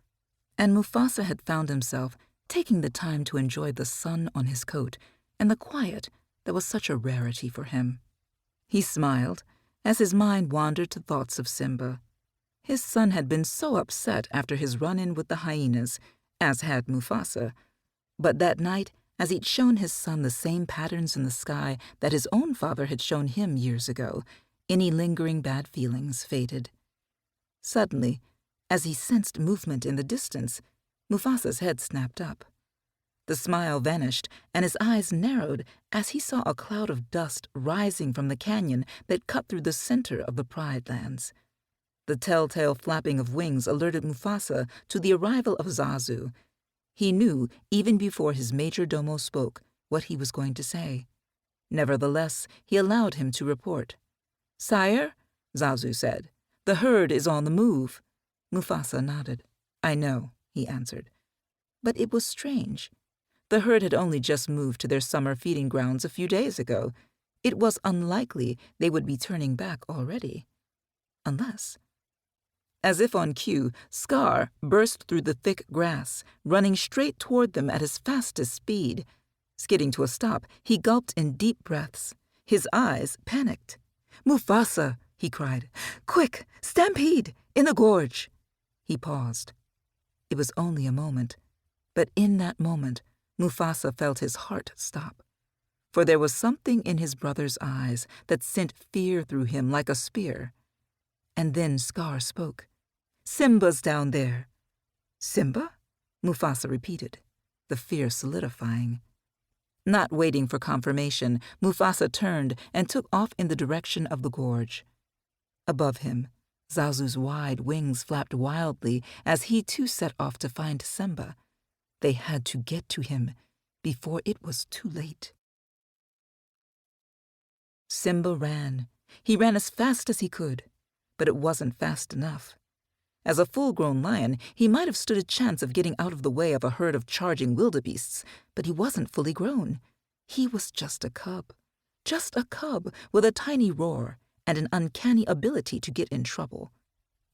and Mufasa had found himself taking the time to enjoy the sun on his coat and the quiet that was such a rarity for him. He smiled as his mind wandered to thoughts of Simba. His son had been so upset after his run-in with the hyenas, as had Mufasa, but that night, as he'd shown his son the same patterns in the sky that his own father had shown him years ago, any lingering bad feelings faded. Suddenly, as he sensed movement in the distance, Mufasa's head snapped up. The smile vanished, and his eyes narrowed as he saw a cloud of dust rising from the canyon that cut through the center of the Pride Lands. The telltale flapping of wings alerted Mufasa to the arrival of Zazu. He knew, even before his major domo spoke, what he was going to say. Nevertheless, he allowed him to report. "Sire," Zazu said, "the herd is on the move." Mufasa nodded. "I know," he answered. But it was strange. The herd had only just moved to their summer feeding grounds a few days ago. It was unlikely they would be turning back already. Unless... As if on cue, Scar burst through the thick grass, running straight toward them at his fastest speed. Skidding to a stop, he gulped in deep breaths. His eyes panicked. "Mufasa!" he cried. "Quick! Stampede! In the gorge!" He paused. It was only a moment, but in that moment, Mufasa felt his heart stop. For there was something in his brother's eyes that sent fear through him like a spear. And then Scar spoke. "Simba's down there." "Simba?" Mufasa repeated, the fear solidifying. Not waiting for confirmation, Mufasa turned and took off in the direction of the gorge. Above him, Zazu's wide wings flapped wildly as he too set off to find Simba. They had to get to him before it was too late. Simba ran. He ran as fast as he could, but it wasn't fast enough. As a full-grown lion, he might have stood a chance of getting out of the way of a herd of charging wildebeests, but he wasn't fully grown. He was just a cub with a tiny roar and an uncanny ability to get in trouble.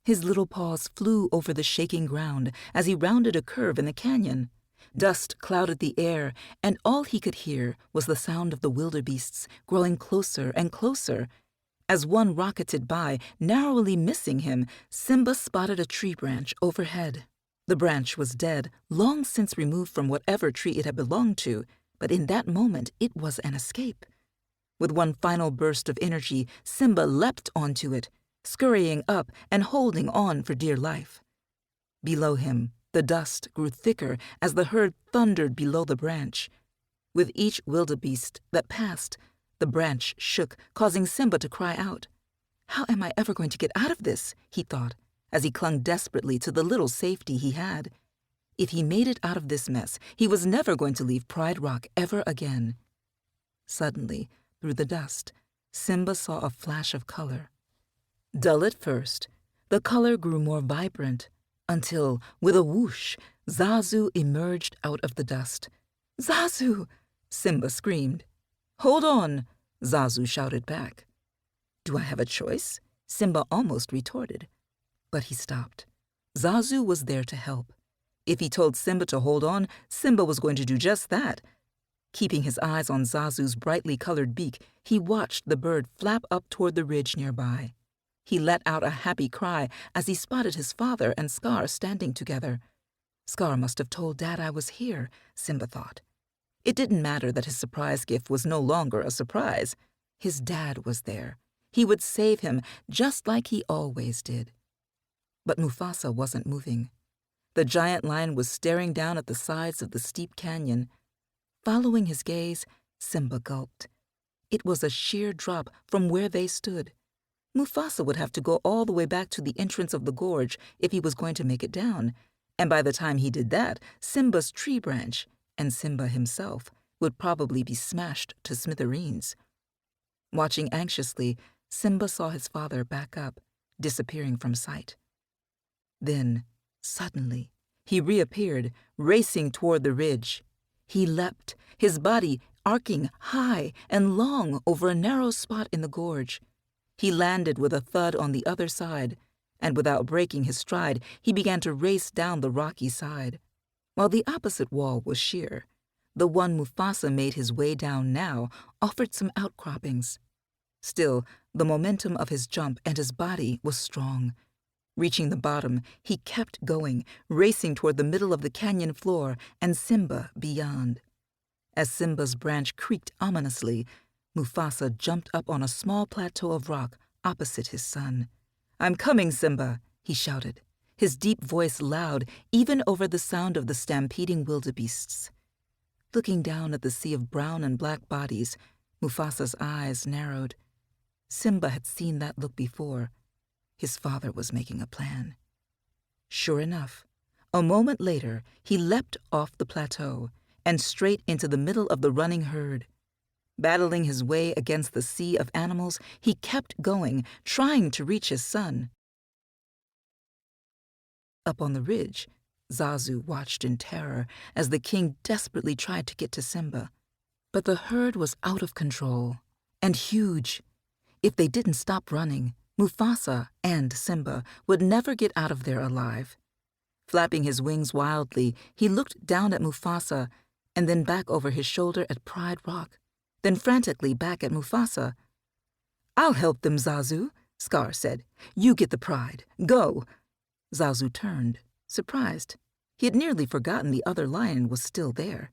His little paws flew over the shaking ground as he rounded a curve in the canyon. Dust clouded the air, and all he could hear was the sound of the wildebeests growing closer and closer. As one rocketed by, narrowly missing him, Simba spotted a tree branch overhead. The branch was dead, long since removed from whatever tree it had belonged to, but in that moment it was an escape. With one final burst of energy, Simba leapt onto it, scurrying up and holding on for dear life. Below him, the dust grew thicker as the herd thundered below the branch. With each wildebeest that passed, the branch shook, causing Simba to cry out. "How am I ever going to get out of this?" he thought, as he clung desperately to the little safety he had. If he made it out of this mess, he was never going to leave Pride Rock ever again. Suddenly, through the dust, Simba saw a flash of color. Dull at first, the color grew more vibrant, until, with a whoosh, Zazu emerged out of the dust. "Zazu!" Simba screamed. "Hold on!" Zazu shouted back. "Do I have a choice?" Simba almost retorted. But he stopped. Zazu was there to help. If he told Simba to hold on, Simba was going to do just that. Keeping his eyes on Zazu's brightly colored beak, he watched the bird flap up toward the ridge nearby. He let out a happy cry as he spotted his father and Scar standing together. Scar must have told Dad I was here, Simba thought. It didn't matter that his surprise gift was no longer a surprise. His dad was there. He would save him just like he always did. But Mufasa wasn't moving. The giant lion was staring down at the sides of the steep canyon. Following his gaze, Simba gulped. It was a sheer drop from where they stood. Mufasa would have to go all the way back to the entrance of the gorge if he was going to make it down, And by the time he did that, Simba's tree branch, and Simba himself, would probably be smashed to smithereens. Watching anxiously, Simba saw his father back up, disappearing from sight. Then, suddenly, he reappeared, racing toward the ridge. He leapt, his body arcing high and long over a narrow spot in the gorge. He landed with a thud on the other side, and without breaking his stride, he began to race down the rocky side. While the opposite wall was sheer, the one Mufasa made his way down now offered some outcroppings. Still, the momentum of his jump and his body was strong. Reaching the bottom, he kept going, racing toward the middle of the canyon floor and Simba beyond. As Simba's branch creaked ominously, Mufasa jumped up on a small plateau of rock opposite his son. "I'm coming, Simba," he shouted, his deep voice loud even over the sound of the stampeding wildebeests. Looking down at the sea of brown and black bodies, Mufasa's eyes narrowed. Simba had seen that look before. His father was making a plan. Sure enough, a moment later, he leapt off the plateau and straight into the middle of the running herd. Battling his way against the sea of animals, he kept going, trying to reach his son. Up on the ridge, Zazu watched in terror as the king desperately tried to get to Simba. But the herd was out of control and huge. If they didn't stop running, Mufasa and Simba would never get out of there alive. Flapping his wings wildly, he looked down at Mufasa and then back over his shoulder at Pride Rock, then frantically back at Mufasa. "I'll help them, Zazu," Scar said. "You get the pride. Go." Zazu turned, surprised. He had nearly forgotten the other lion was still there.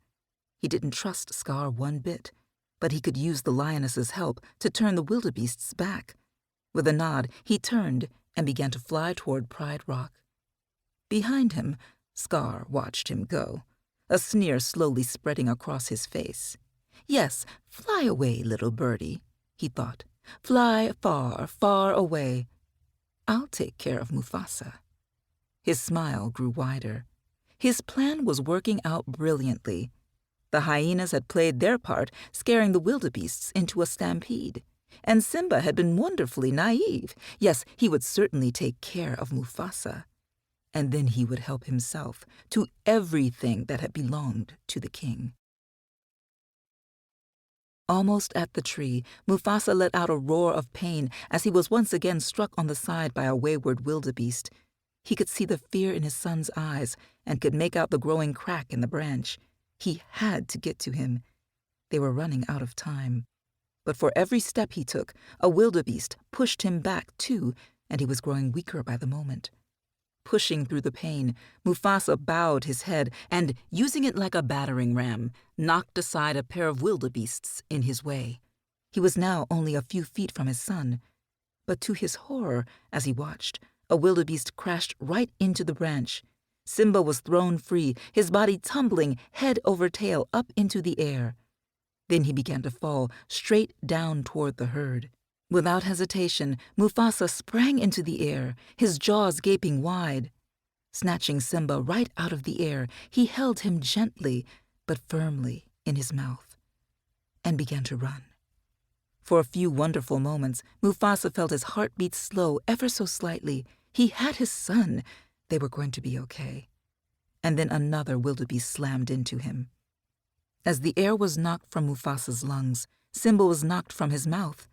He didn't trust Scar one bit, but he could use the lioness's help to turn the wildebeests back. With a nod, he turned and began to fly toward Pride Rock. Behind him, Scar watched him go, a sneer slowly spreading across his face. "Yes, fly away, little birdie," he thought. "Fly far, far away. I'll take care of Mufasa." His smile grew wider. His plan was working out brilliantly. The hyenas had played their part, scaring the wildebeests into a stampede. And Simba had been wonderfully naive. Yes, he would certainly take care of Mufasa. And then he would help himself to everything that had belonged to the king. Almost at the tree, Mufasa let out a roar of pain as he was once again struck on the side by a wayward wildebeest. He could see the fear in his son's eyes and could make out the growing crack in the branch. He had to get to him. They were running out of time. But for every step he took, a wildebeest pushed him back too, and he was growing weaker by the moment. Pushing through the pain, Mufasa bowed his head and, using it like a battering ram, knocked aside a pair of wildebeests in his way. He was now only a few feet from his son. But to his horror, as he watched, a wildebeest crashed right into the branch. Simba was thrown free, his body tumbling head over tail up into the air. Then he began to fall straight down toward the herd. Without hesitation, Mufasa sprang into the air, his jaws gaping wide. Snatching Simba right out of the air, he held him gently but firmly in his mouth and began to run. For a few wonderful moments, Mufasa felt his heartbeat slow ever so slightly. He had his son. They were going to be okay. And then another wildebeest slammed into him. As the air was knocked from Mufasa's lungs, Simba was knocked from his mouth.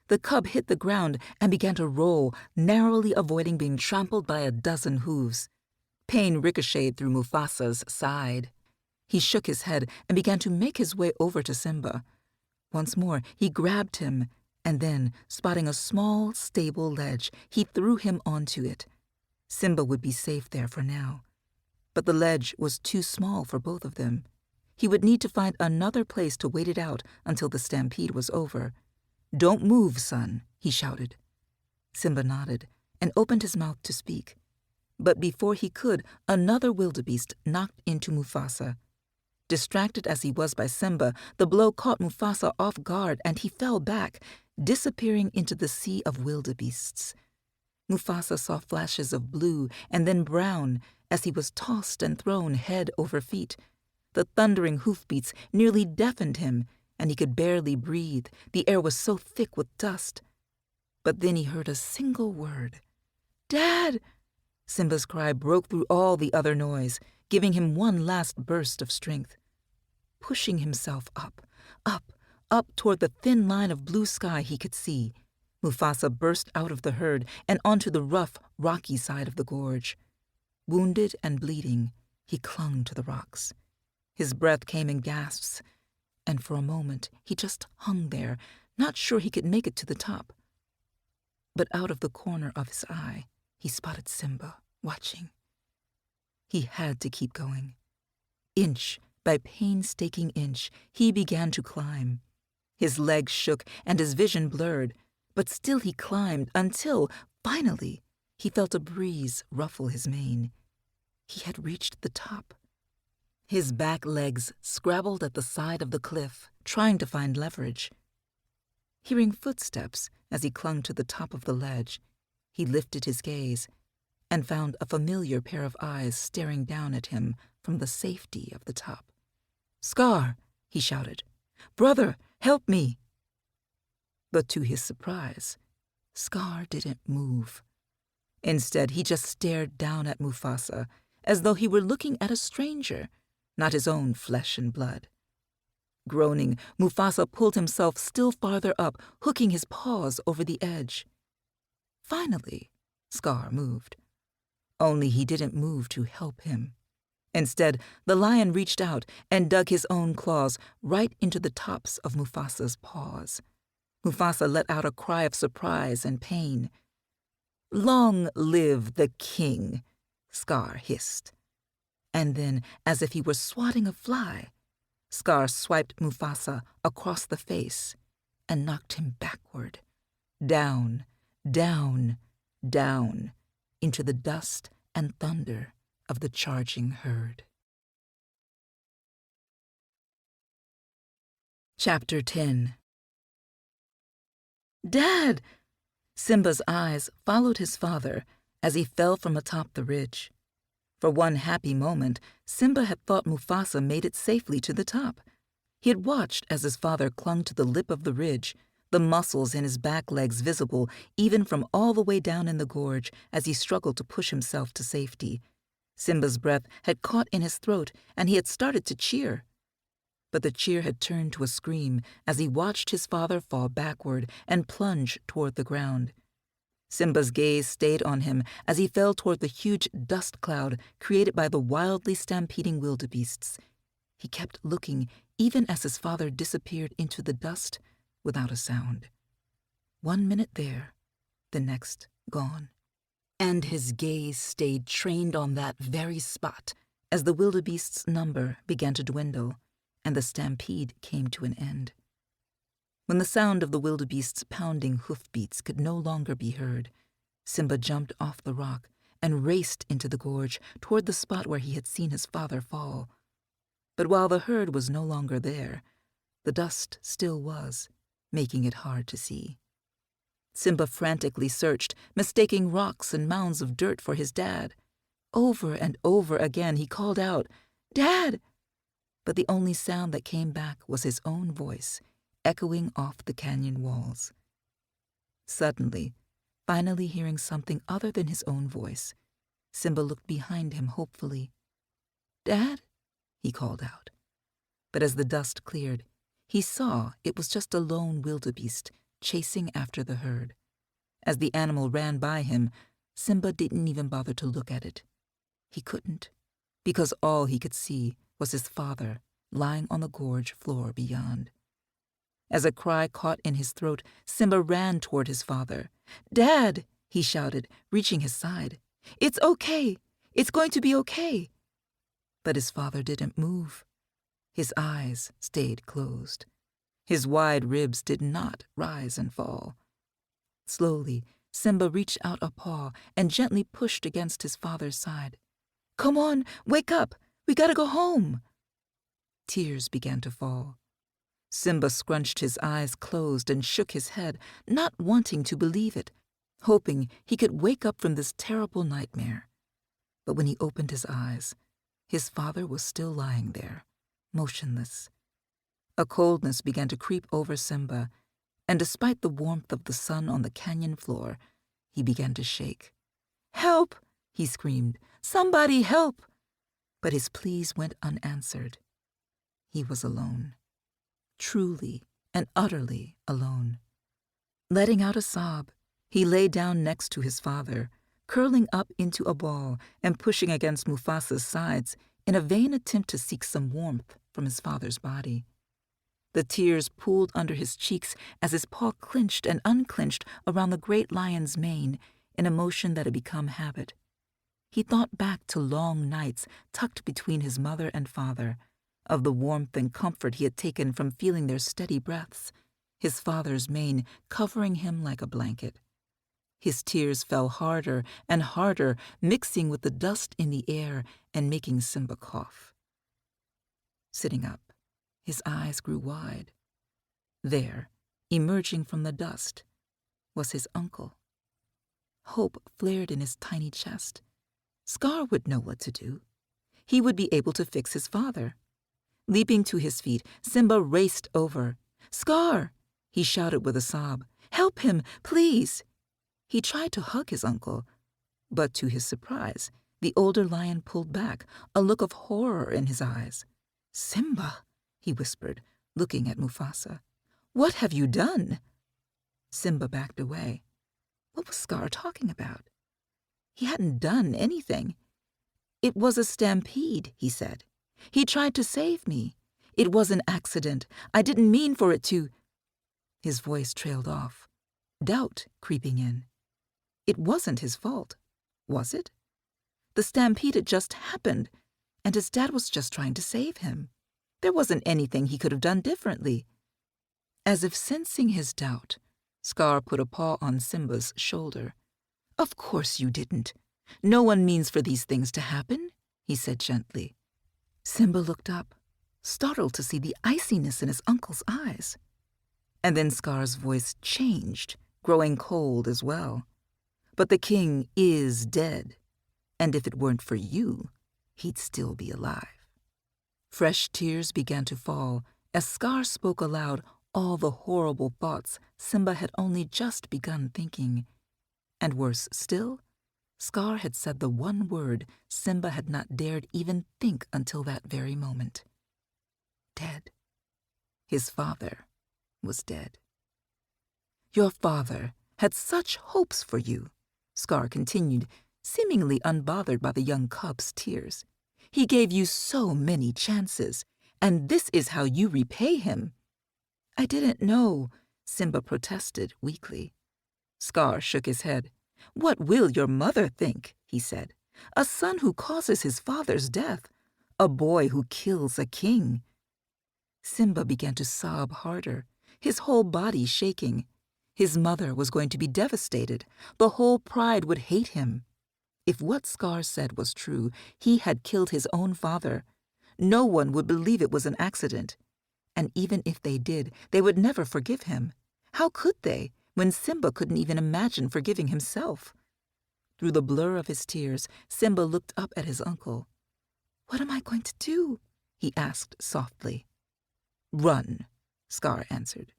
The cub hit the ground and began to roll, narrowly avoiding being trampled by a dozen hooves. Pain ricocheted through Mufasa's side. He shook his head and began to make his way over to Simba. Once more, he grabbed him, and then, spotting a small, stable ledge, he threw him onto it. Simba would be safe there for now. But the ledge was too small for both of them. He would need to find another place to wait it out until the stampede was over. "Don't move, son," he shouted. Simba nodded and opened his mouth to speak. But before he could, another wildebeest knocked into Mufasa. Distracted as he was by Simba, the blow caught Mufasa off guard and he fell back, disappearing into the sea of wildebeests. Mufasa saw flashes of blue and then brown as he was tossed and thrown head over feet. The thundering hoofbeats nearly deafened him, and he could barely breathe. The air was so thick with dust. But then he heard a single word. "Dad!" Simba's cry broke through all the other noise, giving him one last burst of strength. Pushing himself up, up toward the thin line of blue sky he could see, Mufasa burst out of the herd and onto the rough, rocky side of the gorge. Wounded and bleeding, he clung to the rocks. His breath came in gasps, and for a moment he just hung there, not sure he could make it to the top. But out of the corner of his eye, he spotted Simba, watching. He had to keep going. Inch by painstaking inch, he began to climb. His legs shook and his vision blurred, but still he climbed until, finally, he felt a breeze ruffle his mane. He had reached the top. His back legs scrabbled at the side of the cliff, trying to find leverage. Hearing footsteps as he clung to the top of the ledge, he lifted his gaze and found a familiar pair of eyes staring down at him from the safety of the top. "Scar!" he shouted. "Brother, help me!" But to his surprise, Scar didn't move. Instead, he just stared down at Mufasa as though he were looking at a stranger, not his own flesh and blood. Groaning, Mufasa pulled himself still farther up, hooking his paws over the edge. Finally, Scar moved. Only he didn't move to help him. Instead, the lion reached out and dug his own claws right into the tops of Mufasa's paws. Mufasa let out a cry of surprise and pain. "Long live the king," Scar hissed. And then, as if he were swatting a fly, Scar swiped Mufasa across the face and knocked him backward, down, down, down, into the dust and thunder of the charging herd. Chapter 10. "Dad!" Simba's eyes followed his father as he fell from atop the ridge. For one happy moment, Simba had thought Mufasa made it safely to the top. He had watched as his father clung to the lip of the ridge, the muscles in his back legs visible even from all the way down in the gorge as he struggled to push himself to safety. Simba's breath had caught in his throat, and he had started to cheer. But the cheer had turned to a scream as he watched his father fall backward and plunge toward the ground. Simba's gaze stayed on him as he fell toward the huge dust cloud created by the wildly stampeding wildebeests. He kept looking even as his father disappeared into the dust without a sound. 1 minute there, the next gone. And his gaze stayed trained on that very spot as the wildebeest's number began to dwindle and the stampede came to an end. When the sound of the wildebeest's pounding hoofbeats could no longer be heard, Simba jumped off the rock and raced into the gorge toward the spot where he had seen his father fall. But while the herd was no longer there, the dust still was, making it hard to see. Simba frantically searched, mistaking rocks and mounds of dirt for his dad. Over and over again he called out, "Dad!" But the only sound that came back was his own voice, echoing off the canyon walls. Suddenly, finally hearing something other than his own voice, Simba looked behind him hopefully. "Dad?" he called out. But as the dust cleared, he saw it was just a lone wildebeest chasing after the herd. As the animal ran by him, Simba didn't even bother to look at it. He couldn't, because all he could see was his father lying on the gorge floor beyond. As a cry caught in his throat, Simba ran toward his father. "Dad!" he shouted, reaching his side. "It's okay! It's going to be okay!" But his father didn't move. His eyes stayed closed. His wide ribs did not rise and fall. Slowly, Simba reached out a paw and gently pushed against his father's side. "Come on, wake up! We gotta go home!" Tears began to fall. Simba scrunched his eyes closed and shook his head, not wanting to believe it. hoping he could wake up from this terrible nightmare. But when he opened his eyes, his father was still lying there, motionless. A coldness began to creep over Simba, and despite the warmth of the sun on the canyon floor, he began to shake. "Help!" he screamed. "Somebody help!" But his pleas went unanswered. He was alone. Truly and utterly alone. Letting out a sob, he lay down next to his father, curling up into a ball and pushing against Mufasa's sides in a vain attempt to seek some warmth from his father's body. The tears pooled under his cheeks as his paw clenched and unclenched around the great lion's mane in a motion that had become habit. He thought back to long nights tucked between his mother and father, of the warmth and comfort he had taken from feeling their steady breaths, his father's mane covering him like a blanket. His tears fell harder and harder, mixing with the dust in the air and making Simba cough. Sitting up, his eyes grew wide. There, emerging from the dust, was his uncle. Hope flared in his tiny chest. Scar would know what to do. He would be able to fix his father. Leaping to his feet, Simba raced over. "Scar!" he shouted with a sob. "Help him, please!" He tried to hug his uncle, but to his surprise, the older lion pulled back, a look of horror in his eyes. "Simba," he whispered, looking at Mufasa. "What have you done?" Simba backed away. What was Scar talking about? He hadn't done anything. "It was a stampede," he said. "He tried to save me. It was an accident. I didn't mean for it to—" His voice trailed off, doubt creeping in. It wasn't his fault, was it? The stampede had just happened, and his dad was just trying to save him. There wasn't anything he could have done differently. As if sensing his doubt, Scar put a paw on Simba's shoulder. "Of course you didn't. No one means for these things to happen," he said gently. Simba looked up, startled to see the iciness in his uncle's eyes. And then Scar's voice changed, growing cold as well. "But the king is dead, and if it weren't for you, he'd still be alive." Fresh tears began to fall as Scar spoke aloud all the horrible thoughts Simba had only just begun thinking. And worse still, Scar had said the one word Simba had not dared even think until that very moment. Dead. His father was dead. "Your father had such hopes for you," Scar continued, seemingly unbothered by the young cub's tears. "He gave you so many chances, and this is how you repay him." "I didn't know," Simba protested weakly. Scar shook his head. "What will your mother think?" he said. "A son who causes his father's death. A boy who kills a king." Simba began to sob harder, his whole body shaking. His mother was going to be devastated. The whole pride would hate him. If what Scar said was true, he had killed his own father. No one would believe it was an accident. And even if they did, they would never forgive him. How could they, when Simba couldn't even imagine forgiving himself? Through the blur of his tears, Simba looked up at his uncle. "What am I going to do?" he asked softly. "Run," Scar answered.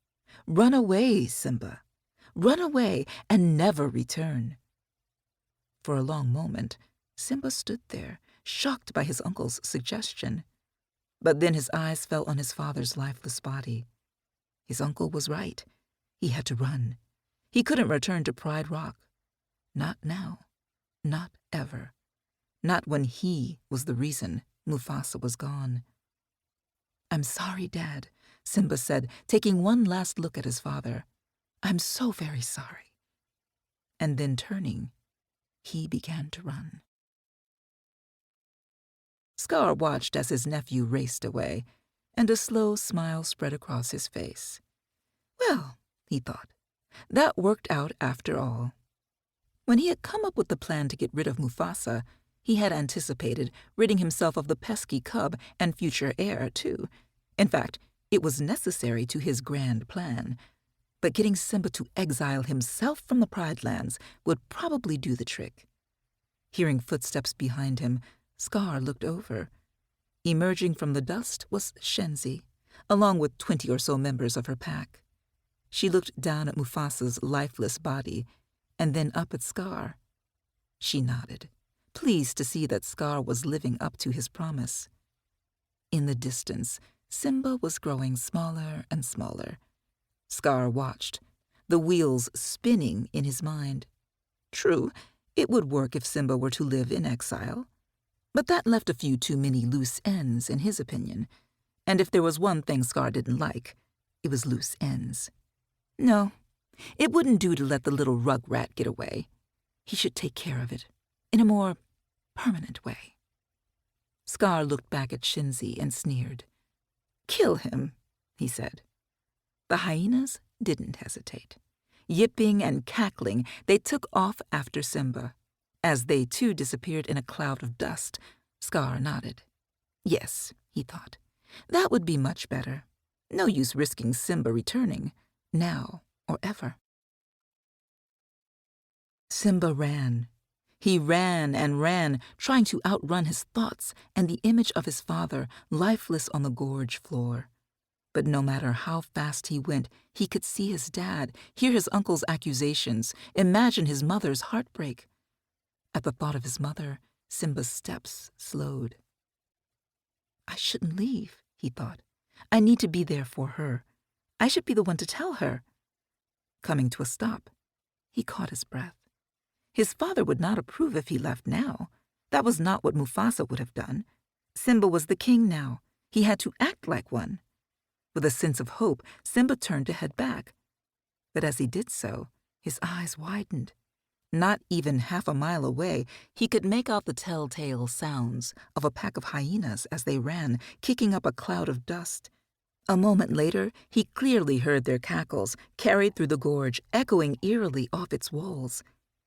"Run away, Simba. Run away and never return." For a long moment, Simba stood there, shocked by his uncle's suggestion. But then his eyes fell on his father's lifeless body. His uncle was right. He had to run. He couldn't return to Pride Rock. Not now. Not ever. Not when he was the reason Mufasa was gone. "I'm sorry, Dad," Simba said, taking one last look at his father. "I'm so very sorry." And then turning, he began to run. Scar watched as his nephew raced away, and a slow smile spread across his face. Well, he thought, that worked out after all. When he had come up with the plan to get rid of Mufasa, he had anticipated ridding himself of the pesky cub and future heir, too. In fact, it was necessary to his grand plan. But getting Simba to exile himself from the Pride Lands would probably do the trick. Hearing footsteps behind him, Scar looked over. Emerging from the dust was Shenzi, along with 20 or so members of her pack. She looked down at Mufasa's lifeless body, and then up at Scar. She nodded, pleased to see that Scar was living up to his promise. In the distance, Simba was growing smaller and smaller. Scar watched, the wheels spinning in his mind. True, it would work if Simba were to live in exile, but that left a few too many loose ends in his opinion, and if there was one thing Scar didn't like, it was loose ends. No, it wouldn't do to let the little rugrat get away. He should take care of it, in a more permanent way. Scar looked back at Shenzi and sneered. "Kill him," he said. The hyenas didn't hesitate. Yipping and cackling, they took off after Simba. As they too disappeared in a cloud of dust, Scar nodded. Yes, he thought, that would be much better. No use risking Simba returning, now or ever. Simba ran. He ran and ran, trying to outrun his thoughts and the image of his father, lifeless on the gorge floor. But no matter how fast he went, he could see his dad, hear his uncle's accusations, imagine his mother's heartbreak. At the thought of his mother, Simba's steps slowed. I shouldn't leave, he thought. I need to be there for her. I should be the one to tell her. Coming to a stop, he caught his breath. His father would not approve if he left now. That was not what Mufasa would have done. Simba was the king now. He had to act like one. With a sense of hope, Simba turned to head back. But as he did so, his eyes widened. Not even half a mile away, he could make out the telltale sounds of a pack of hyenas as they ran, kicking up a cloud of dust. A moment later, he clearly heard their cackles, carried through the gorge, echoing eerily off its walls.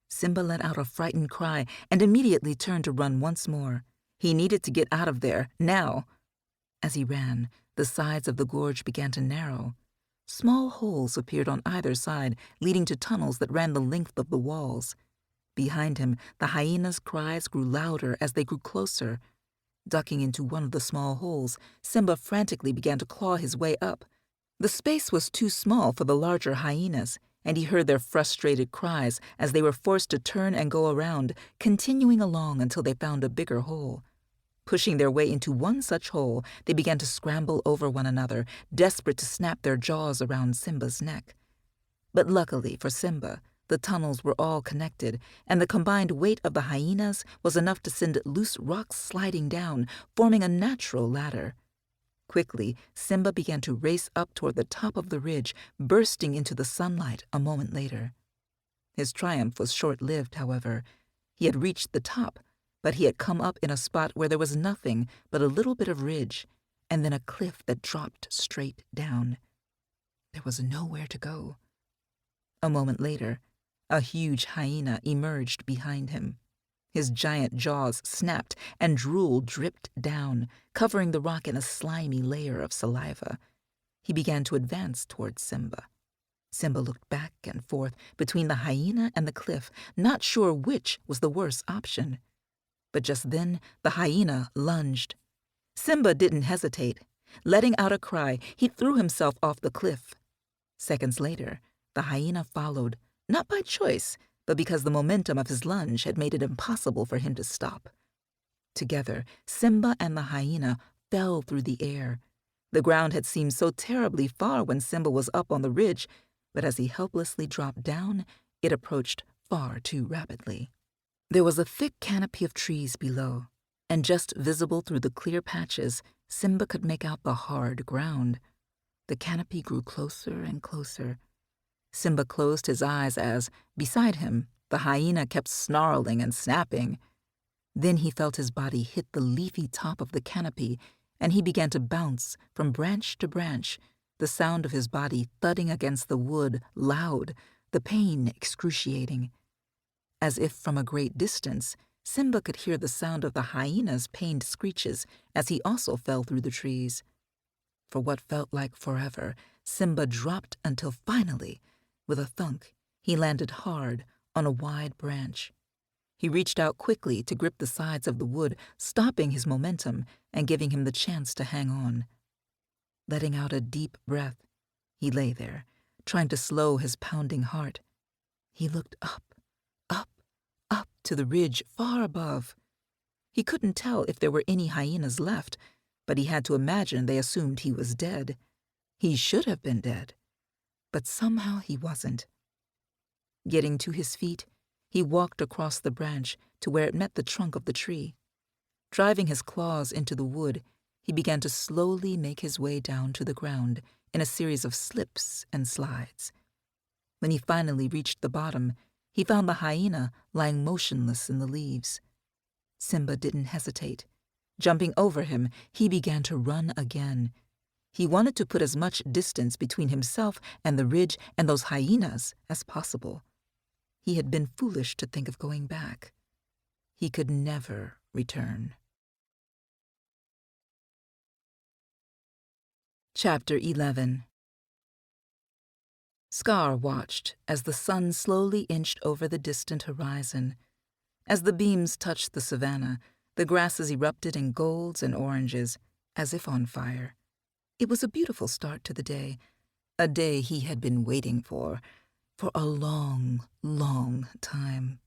Simba let out a frightened cry and immediately turned to run once more. He needed to get out of there, now. As he ran, the sides of the gorge began to narrow. Small holes appeared on either side, leading to tunnels that ran the length of the walls. Behind him, the hyenas' cries grew louder as they grew closer. Ducking into one of the small holes, Simba frantically began to claw his way up. The space was too small for the larger hyenas, and he heard their frustrated cries as they were forced to turn and go around, continuing along until they found a bigger hole. Pushing their way into one such hole, they began to scramble over one another, desperate to snap their jaws around Simba's neck. But luckily for Simba, the tunnels were all connected, and the combined weight of the hyenas was enough to send loose rocks sliding down, forming a natural ladder. Quickly, Simba began to race up toward the top of the ridge, bursting into the sunlight a moment later. His triumph was short-lived, however. He had reached the top, but he had come up in a spot where there was nothing but a little bit of ridge, and then a cliff that dropped straight down. There was nowhere to go. A moment later, a huge hyena emerged behind him. His giant jaws snapped and drool dripped down, covering the rock in a slimy layer of saliva. He began to advance towards Simba. Simba looked back and forth between the hyena and the cliff, not sure which was the worse option. But just then, the hyena lunged. Simba didn't hesitate. Letting out a cry, he threw himself off the cliff. Seconds later, the hyena followed, not by choice, but because the momentum of his lunge had made it impossible for him to stop. Together, Simba and the hyena fell through the air. The ground had seemed so terribly far when Simba was up on the ridge, but as he helplessly dropped down, it approached far too rapidly. There was a thick canopy of trees below, and just visible through the clear patches, Simba could make out the hard ground. The canopy grew closer and closer. Simba closed his eyes as, beside him, the hyena kept snarling and snapping. Then he felt his body hit the leafy top of the canopy, and he began to bounce from branch to branch, the sound of his body thudding against the wood loud, the pain excruciating. As if from a great distance, Simba could hear the sound of the hyena's pained screeches as he also fell through the trees. For what felt like forever, Simba dropped until finally, with a thunk, he landed hard on a wide branch. He reached out quickly to grip the sides of the wood, stopping his momentum and giving him the chance to hang on. Letting out a deep breath, he lay there, trying to slow his pounding heart. He looked up, up, up to the ridge far above. He couldn't tell if there were any hyenas left, but he had to imagine they assumed he was dead. He should have been dead, but somehow he wasn't. Getting to his feet, he walked across the branch to where it met the trunk of the tree. Driving his claws into the wood, he began to slowly make his way down to the ground in a series of slips and slides. When he finally reached the bottom, he found the hyena lying motionless in the leaves. Simba didn't hesitate. Jumping over him, he began to run again. He wanted to put as much distance between himself and the ridge and those hyenas as possible. He had been foolish to think of going back. He could never return. Chapter 11. Scar watched as the sun slowly inched over the distant horizon. As the beams touched the savanna, the grasses erupted in golds and oranges, as if on fire. It was a beautiful start to the day, a day he had been waiting for a long, long time.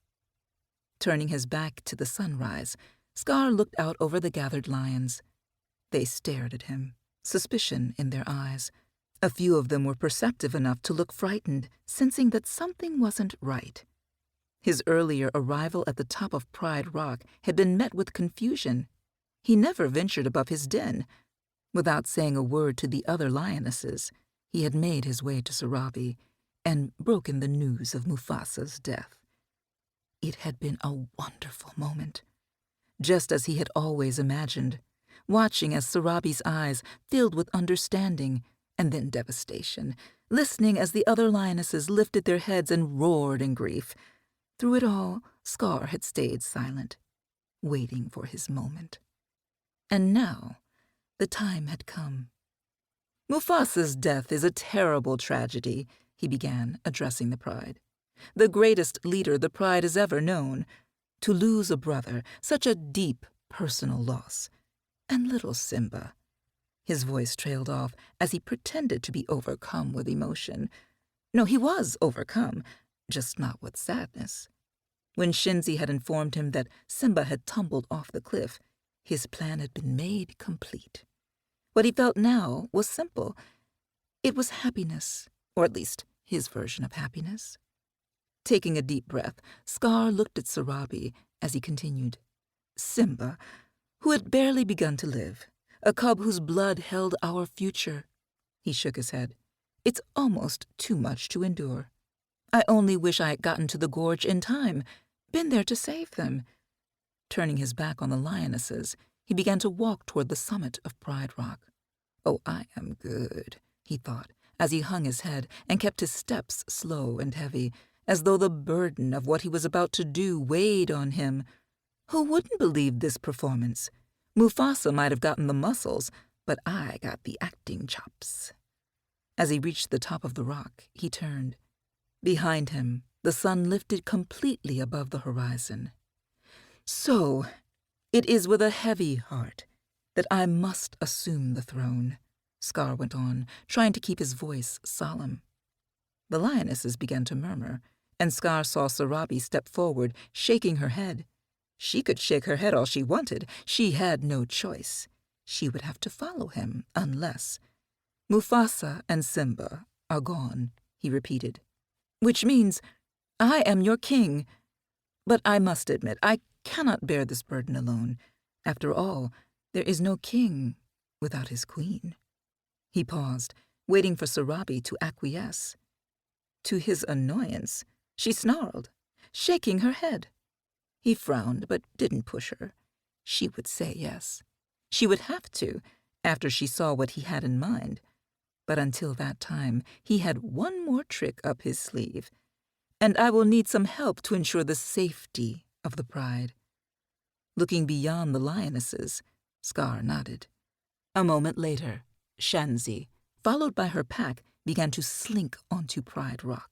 Turning his back to the sunrise, Scar looked out over the gathered lions. They stared at him, suspicion in their eyes. A few of them were perceptive enough to look frightened, sensing that something wasn't right. His earlier arrival at the top of Pride Rock had been met with confusion. He never ventured above his den. Without saying a word to the other lionesses, he had made his way to Sarabi and broken the news of Mufasa's death. It had been a wonderful moment, just as he had always imagined, watching as Sarabi's eyes filled with understanding and then devastation, listening as the other lionesses lifted their heads and roared in grief. Through it all, Scar had stayed silent, waiting for his moment. And now, the time had come. Mufasa's death is a terrible tragedy, he began, addressing the Pride. The greatest leader the Pride has ever known. To lose a brother, such a deep personal loss. And little Simba. His voice trailed off as he pretended to be overcome with emotion. No, he was overcome, just not with sadness. When Shenzi had informed him that Simba had tumbled off the cliff, his plan had been made complete. What he felt now was simple. It was happiness, or at least his version of happiness. Taking a deep breath, Scar looked at Sarabi as he continued. Simba, who had barely begun to live, a cub whose blood held our future. He shook his head. It's almost too much to endure. I only wish I had gotten to the gorge in time, been there to save them. Turning his back on the lionesses, he began to walk toward the summit of Pride Rock. Oh, I am good, he thought, as he hung his head and kept his steps slow and heavy, as though the burden of what he was about to do weighed on him. Who wouldn't believe this performance? Mufasa might have gotten the muscles, but I got the acting chops. As he reached the top of the rock, he turned. Behind him, the sun lifted completely above the horizon. So, it is with a heavy heart that I must assume the throne, Scar went on, trying to keep his voice solemn. The lionesses began to murmur, and Scar saw Sarabi step forward, shaking her head. She could shake her head all she wanted. She had no choice. She would have to follow him, unless... Mufasa and Simba are gone, he repeated. Which means I am your king. But I must admit, I cannot bear this burden alone. After all, there is no king without his queen. He paused, waiting for Sarabi to acquiesce. To his annoyance, she snarled, shaking her head. He frowned, but didn't push her. She would say yes. She would have to, after she saw what he had in mind. But until that time, he had one more trick up his sleeve. And I will need some help to ensure the safety of the Pride. Looking beyond the lionesses, Scar nodded. A moment later, Shenzi, followed by her pack, began to slink onto Pride Rock.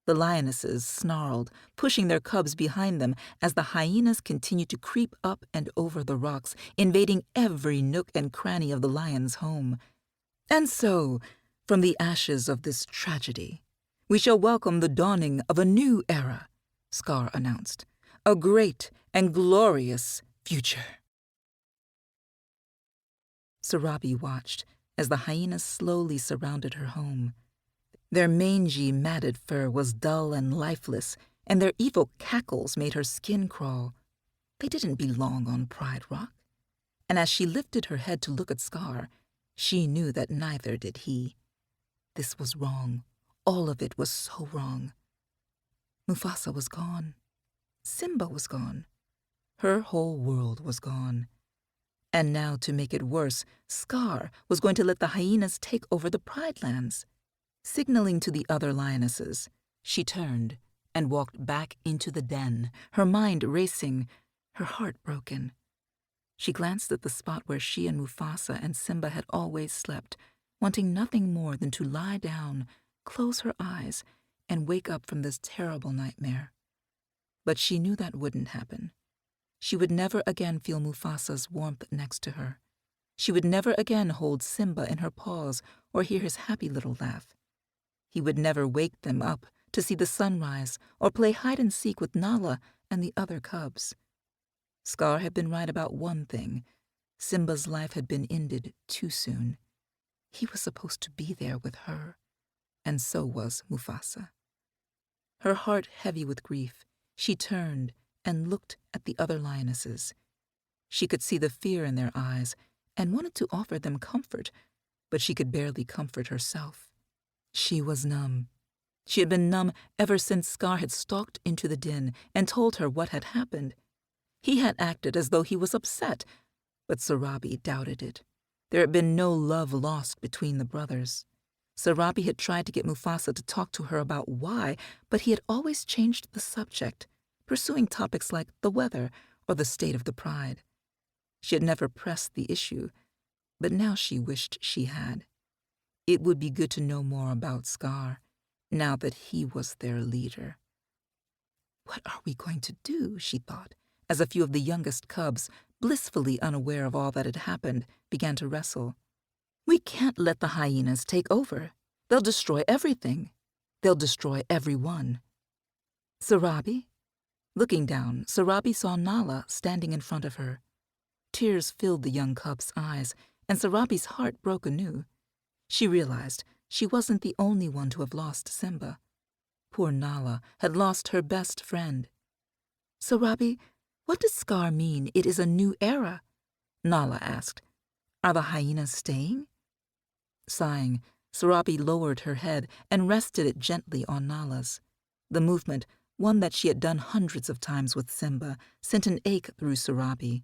The lionesses snarled, pushing their cubs behind them as the hyenas continued to creep up and over the rocks, invading every nook and cranny of the lion's home. And so, from the ashes of this tragedy, we shall welcome the dawning of a new era, Scar announced. A great and glorious future. Sarabi watched as the hyenas slowly surrounded her home. Their mangy, matted fur was dull and lifeless, and their evil cackles made her skin crawl. They didn't belong on Pride Rock. And as she lifted her head to look at Scar, she knew that neither did he. This was wrong. All of it was so wrong. Mufasa was gone. Simba was gone. Her whole world was gone. And now, to make it worse, Scar was going to let the hyenas take over the Pride Lands. Signaling to the other lionesses, she turned and walked back into the den, her mind racing, her heart broken. She glanced at the spot where she and Mufasa and Simba had always slept, wanting nothing more than to lie down, close her eyes, and wake up from this terrible nightmare. But she knew that wouldn't happen. She would never again feel Mufasa's warmth next to her. She would never again hold Simba in her paws or hear his happy little laugh. He would never wake them up to see the sunrise or play hide-and-seek with Nala and the other cubs. Scar had been right about one thing. Simba's life had been ended too soon. He was supposed to be there with her, and so was Mufasa. Her heart heavy with grief, she turned and looked at the other lionesses. She could see the fear in their eyes and wanted to offer them comfort, but she could barely comfort herself. She was numb. She had been numb ever since Scar had stalked into the den and told her what had happened. He had acted as though he was upset, but Sarabi doubted it. There had been no love lost between the brothers. Sarabi had tried to get Mufasa to talk to her about why, but he had always changed the subject, pursuing topics like the weather or the state of the Pride. She had never pressed the issue, but now she wished she had. It would be good to know more about Scar, now that he was their leader. What are we going to do, she thought, as a few of the youngest cubs, blissfully unaware of all that had happened, began to wrestle. We can't let the hyenas take over. They'll destroy everything. They'll destroy everyone. Sarabi? Looking down, Sarabi saw Nala standing in front of her. Tears filled the young cub's eyes, and Sarabi's heart broke anew. She realized she wasn't the only one to have lost Simba. Poor Nala had lost her best friend. Sarabi, what does Scar mean, it is a new era? Nala asked. Are the hyenas staying? Sighing, Sarabi lowered her head and rested it gently on Nala's. The movement, one that she had done hundreds of times with Simba, sent an ache through Sarabi.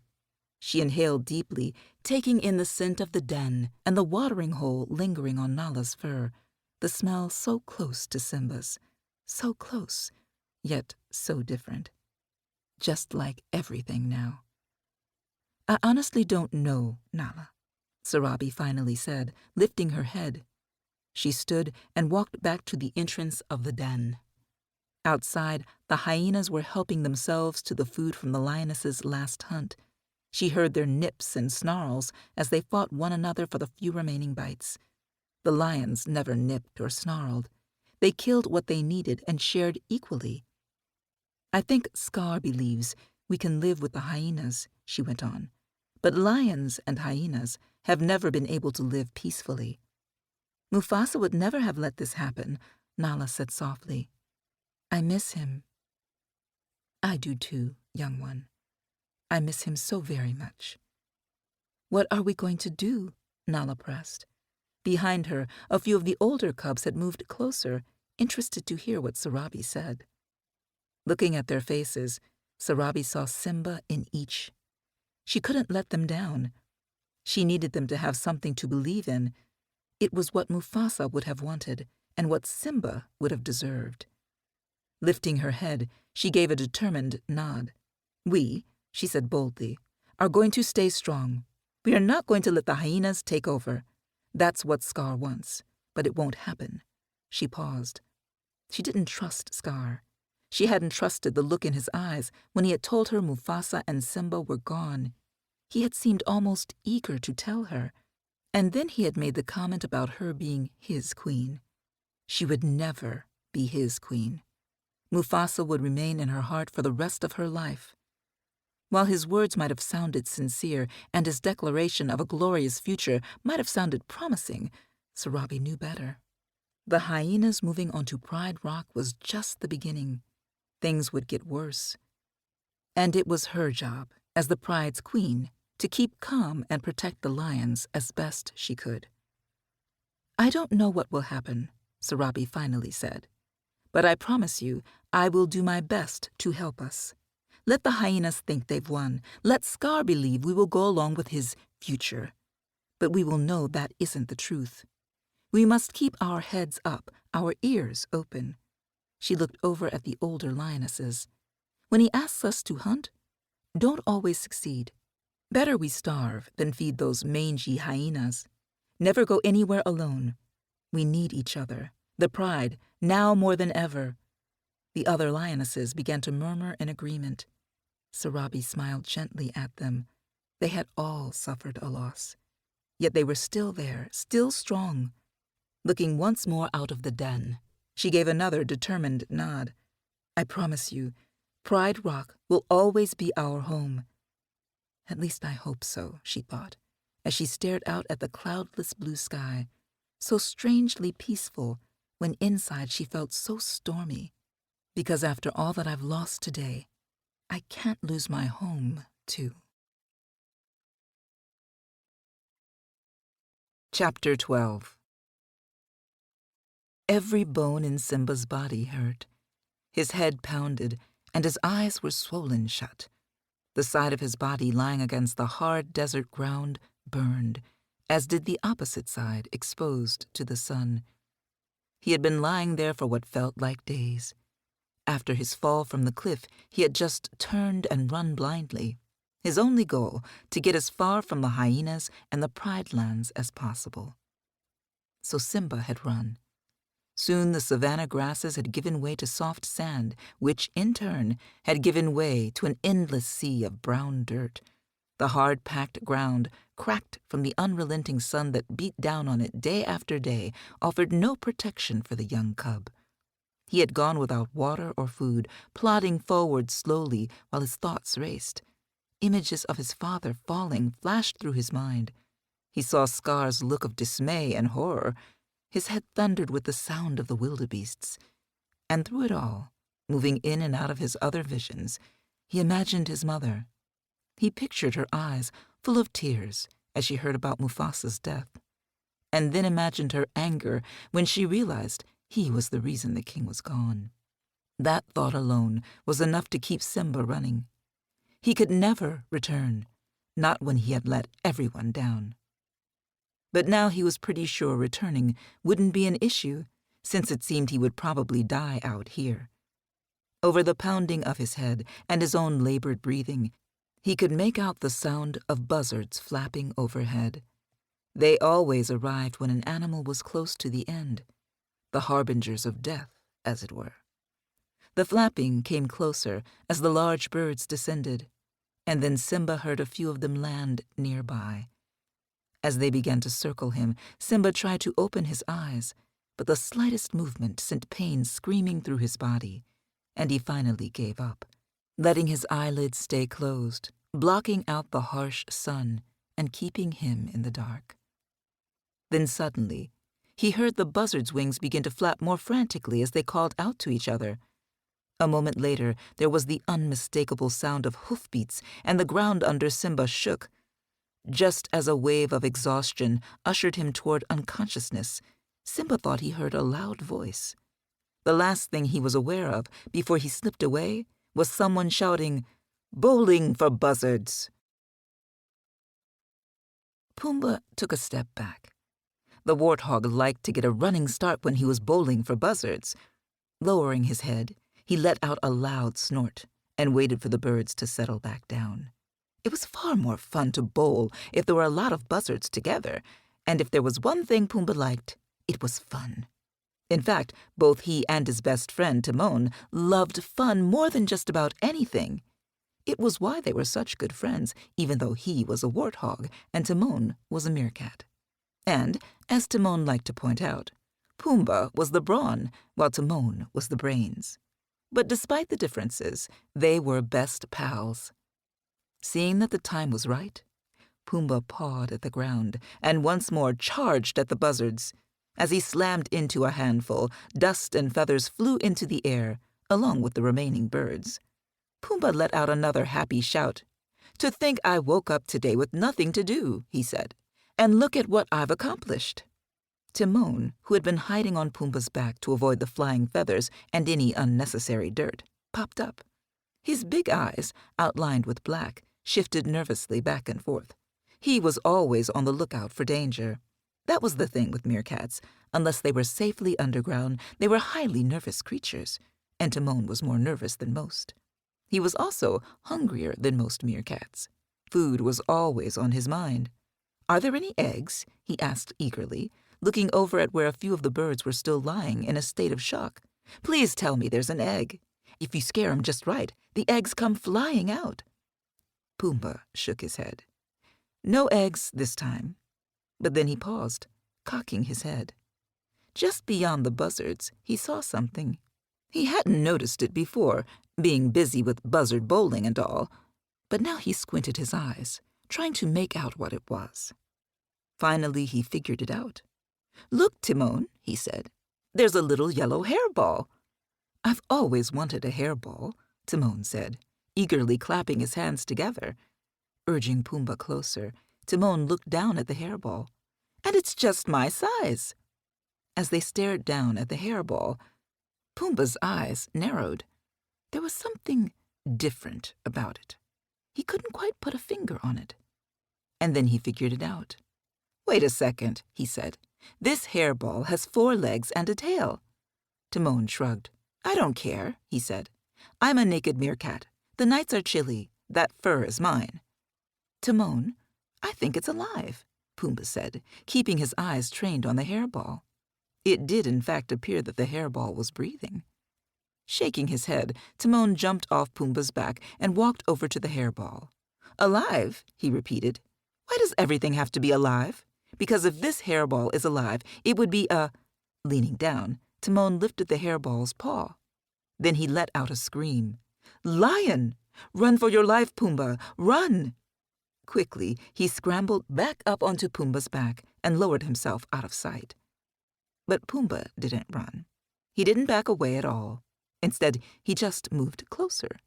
She inhaled deeply, taking in the scent of the den and the watering hole lingering on Nala's fur, the smell so close to Simba's, so close, yet so different. Just like everything now. I honestly don't know, Nala, Sarabi finally said, lifting her head. She stood and walked back to the entrance of the den. Outside, the hyenas were helping themselves to the food from the lionesses' last hunt. She heard their nips and snarls as they fought one another for the few remaining bites. The lions never nipped or snarled. They killed what they needed and shared equally. I think Scar believes we can live with the hyenas, she went on. But lions and hyenas have never been able to live peacefully. Mufasa would never have let this happen, Nala said softly. I miss him. I do too, young one. I miss him so very much. What are we going to do? Nala pressed. Behind her, a few of the older cubs had moved closer, interested to hear what Sarabi said. Looking at their faces, Sarabi saw Simba in each. She couldn't let them down. She needed them to have something to believe in. It was what Mufasa would have wanted and what Simba would have deserved. Lifting her head, she gave a determined nod. We, she said boldly, are going to stay strong. We are not going to let the hyenas take over. That's what Scar wants. But it won't happen. She paused. She didn't trust Scar. She hadn't trusted the look in his eyes when he had told her Mufasa and Simba were gone. He had seemed almost eager to tell her. And then he had made the comment about her being his queen. She would never be his queen. Mufasa would remain in her heart for the rest of her life. While his words might have sounded sincere and his declaration of a glorious future might have sounded promising, Sarabi knew better. The hyenas moving onto Pride Rock was just the beginning. Things would get worse. And it was her job, as the Pride's queen, to keep calm and protect the lions as best she could. "I don't know what will happen," Sarabi finally said. "But I promise you, I will do my best to help us. Let the hyenas think they've won. Let Scar believe we will go along with his future. But we will know that isn't the truth. We must keep our heads up, our ears open." She looked over at the older lionesses. "When he asks us to hunt, don't always succeed. Better we starve than feed those mangy hyenas. Never go anywhere alone. We need each other, the Pride, now more than ever." The other lionesses began to murmur in agreement. Sarabi smiled gently at them. They had all suffered a loss. Yet they were still there, still strong. Looking once more out of the den, she gave another determined nod. "I promise you, Pride Rock will always be our home." At least I hope so, she thought, as she stared out at the cloudless blue sky, so strangely peaceful when inside she felt so stormy. Because after all that I've lost today, I can't lose my home, too. Chapter 12. Every bone in Simba's body hurt. His head pounded, and his eyes were swollen shut. The side of his body lying against the hard desert ground burned, as did the opposite side exposed to the sun. He had been lying there for what felt like days. After his fall from the cliff, he had just turned and run blindly, his only goal to get as far from the hyenas and the Pride lands as possible. So Simba had run. Soon the savanna grasses had given way to soft sand, which, in turn, had given way to an endless sea of brown dirt. The hard-packed ground, cracked from the unrelenting sun that beat down on it day after day, offered no protection for the young cub. He had gone without water or food, plodding forward slowly while his thoughts raced. Images of his father falling flashed through his mind. He saw Scar's look of dismay and horror. His head thundered with the sound of the wildebeests. And through it all, moving in and out of his other visions, he imagined his mother. He pictured her eyes full of tears as she heard about Mufasa's death, and then imagined her anger when she realized he was the reason the king was gone. That thought alone was enough to keep Simba running. He could never return, not when he had let everyone down. But now he was pretty sure returning wouldn't be an issue, since it seemed he would probably die out here. Over the pounding of his head and his own labored breathing, he could make out the sound of buzzards flapping overhead. They always arrived when an animal was close to the end, the harbingers of death, as it were. The flapping came closer as the large birds descended, and then Simba heard a few of them land nearby. As they began to circle him, Simba tried to open his eyes, but the slightest movement sent pain screaming through his body, and he finally gave up, letting his eyelids stay closed, blocking out the harsh sun and keeping him in the dark. Then suddenly, he heard the buzzards' wings begin to flap more frantically as they called out to each other. A moment later, there was the unmistakable sound of hoofbeats, and the ground under Simba shook. Just as a wave of exhaustion ushered him toward unconsciousness, Simba thought he heard a loud voice. The last thing he was aware of before he slipped away was someone shouting, "Bowling for buzzards!" Pumbaa took a step back. The warthog liked to get a running start when he was bowling for buzzards. Lowering his head, he let out a loud snort and waited for the birds to settle back down. It was far more fun to bowl if there were a lot of buzzards together, and if there was one thing Pumbaa liked, It was fun. In fact, both he and his best friend, Timon, loved fun more than just about anything. It was why they were such good friends, even though he was a warthog and Timon was a meerkat. And, as Timon liked to point out, Pumbaa was the brawn, while Timon was the brains. But despite the differences, they were best pals. Seeing that the time was right, Pumbaa pawed at the ground and once more charged at the buzzards. As he slammed into a handful, dust and feathers flew into the air, along with the remaining birds. Pumbaa let out another happy shout. "To think I woke up today with nothing to do," he said, "and look at what I've accomplished." Timon, who had been hiding on Pumbaa's back to avoid the flying feathers and any unnecessary dirt, popped up. His big eyes, outlined with black, shifted nervously back and forth. He was always on the lookout for danger. That was the thing with meerkats. Unless they were safely underground, they were highly nervous creatures, and Timon was more nervous than most. He was also hungrier than most meerkats. Food was always on his mind. "Are there any eggs?" he asked eagerly, looking over at where a few of the birds were still lying in a state of shock. "Please tell me there's an egg. If you scare 'em just right, the eggs come flying out." Pumbaa shook his head. "No eggs this time." But then he paused, cocking his head. Just beyond the buzzards, he saw something. He hadn't noticed it before, being busy with buzzard bowling and all, but now he squinted his eyes, trying to make out what it was. Finally, he figured it out. "Look, Timon," he said. "There's a little yellow hairball." "I've always wanted a hairball," Timon said, eagerly clapping his hands together. Urging Pumbaa closer, Timon looked down at the hairball. "And it's just my size." As they stared down at the hairball, Pumbaa's eyes narrowed. There was something different about it. He couldn't quite put a finger on it. And then he figured it out. "Wait a second," he said. "This hairball has 4 legs and a tail." Timon shrugged. "I don't care," he said. "I'm a naked meerkat. The nights are chilly. That fur is mine." "Timon, I think it's alive," Pumbaa said, keeping his eyes trained on the hairball. It did in fact appear that the hairball was breathing. Shaking his head, Timon jumped off Pumbaa's back and walked over to the hairball. "Alive?" he repeated. "Why does everything have to be alive? Because if this hairball is alive, it would be a—" Leaning down, Timon lifted the hairball's paw. Then he let out a scream. "Lion! Run for your life, Pumbaa! Run!" Quickly, he scrambled back up onto Pumbaa's back and lowered himself out of sight. But Pumbaa didn't run. He didn't back away at all. Instead, he just moved closer.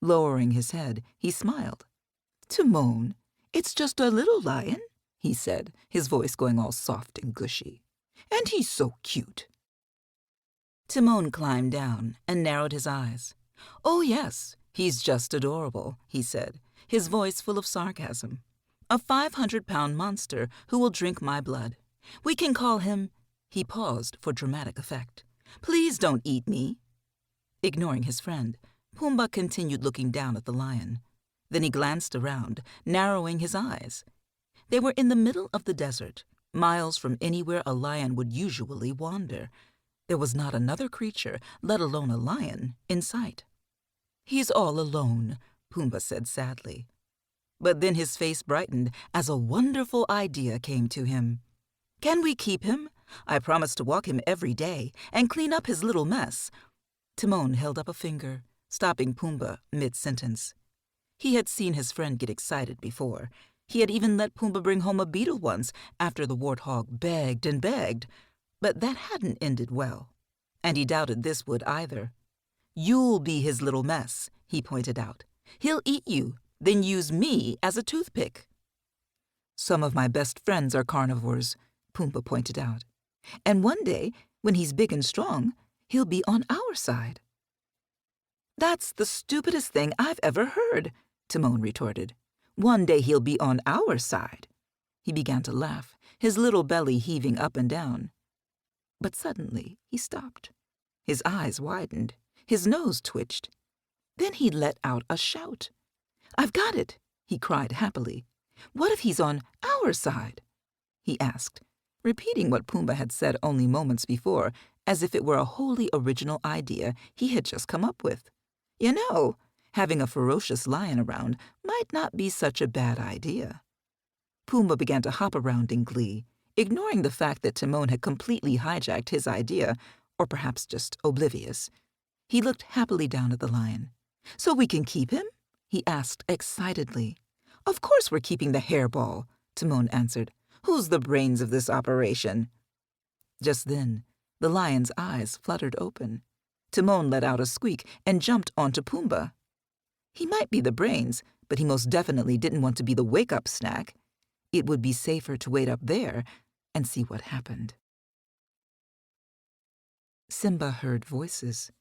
Lowering his head, he smiled. "Timon, it's just a little lion," he said, his voice going all soft and gushy. "And he's so cute." Timon climbed down and narrowed his eyes. "Oh, yes, he's just adorable," he said, his voice full of sarcasm. "A 500-pound monster who will drink my blood. We can call him—" He paused for dramatic effect. "Please don't eat me." Ignoring his friend, Pumbaa continued looking down at the lion. Then he glanced around, narrowing his eyes. They were in the middle of the desert, miles from anywhere a lion would usually wander. There was not another creature, let alone a lion, in sight. "He's all alone," Pumbaa said sadly. But then his face brightened as a wonderful idea came to him. "Can we keep him? I promise to walk him every day and clean up his little mess." Timon held up a finger, stopping Pumbaa mid-sentence. He had seen his friend get excited before. He had even let Pumbaa bring home a beetle once after the warthog begged and begged. But that hadn't ended well, and he doubted this would either. "You'll be his little mess," he pointed out. "He'll eat you, then use me as a toothpick." "Some of my best friends are carnivores," Pumbaa pointed out. "And one day, when he's big and strong, he'll be on our side." "That's the stupidest thing I've ever heard," Timon retorted. "One day he'll be on our side." He began to laugh, his little belly heaving up and down. But suddenly he stopped. His eyes widened, his nose twitched. Then he let out a shout. "I've got it," he cried happily. "What if he's on our side?" he asked. repeating what Pumbaa had said only moments before, as if it were a wholly original idea he had just come up with. You know, having a ferocious lion around might not be such a bad idea. Pumbaa began to hop around in glee, ignoring the fact that Timon had completely hijacked his idea, or perhaps just oblivious. He looked happily down at the lion. "So we can keep him?" he asked excitedly. "Of course we're keeping the hairball," Timon answered. "Who's the brains of this operation?" Just then, the lion's eyes fluttered open. Timon let out a squeak and jumped onto Pumbaa. He might be the brains, but he most definitely didn't want to be the wake-up snack. It would be safer to wait up there and see what happened. Simba heard voices.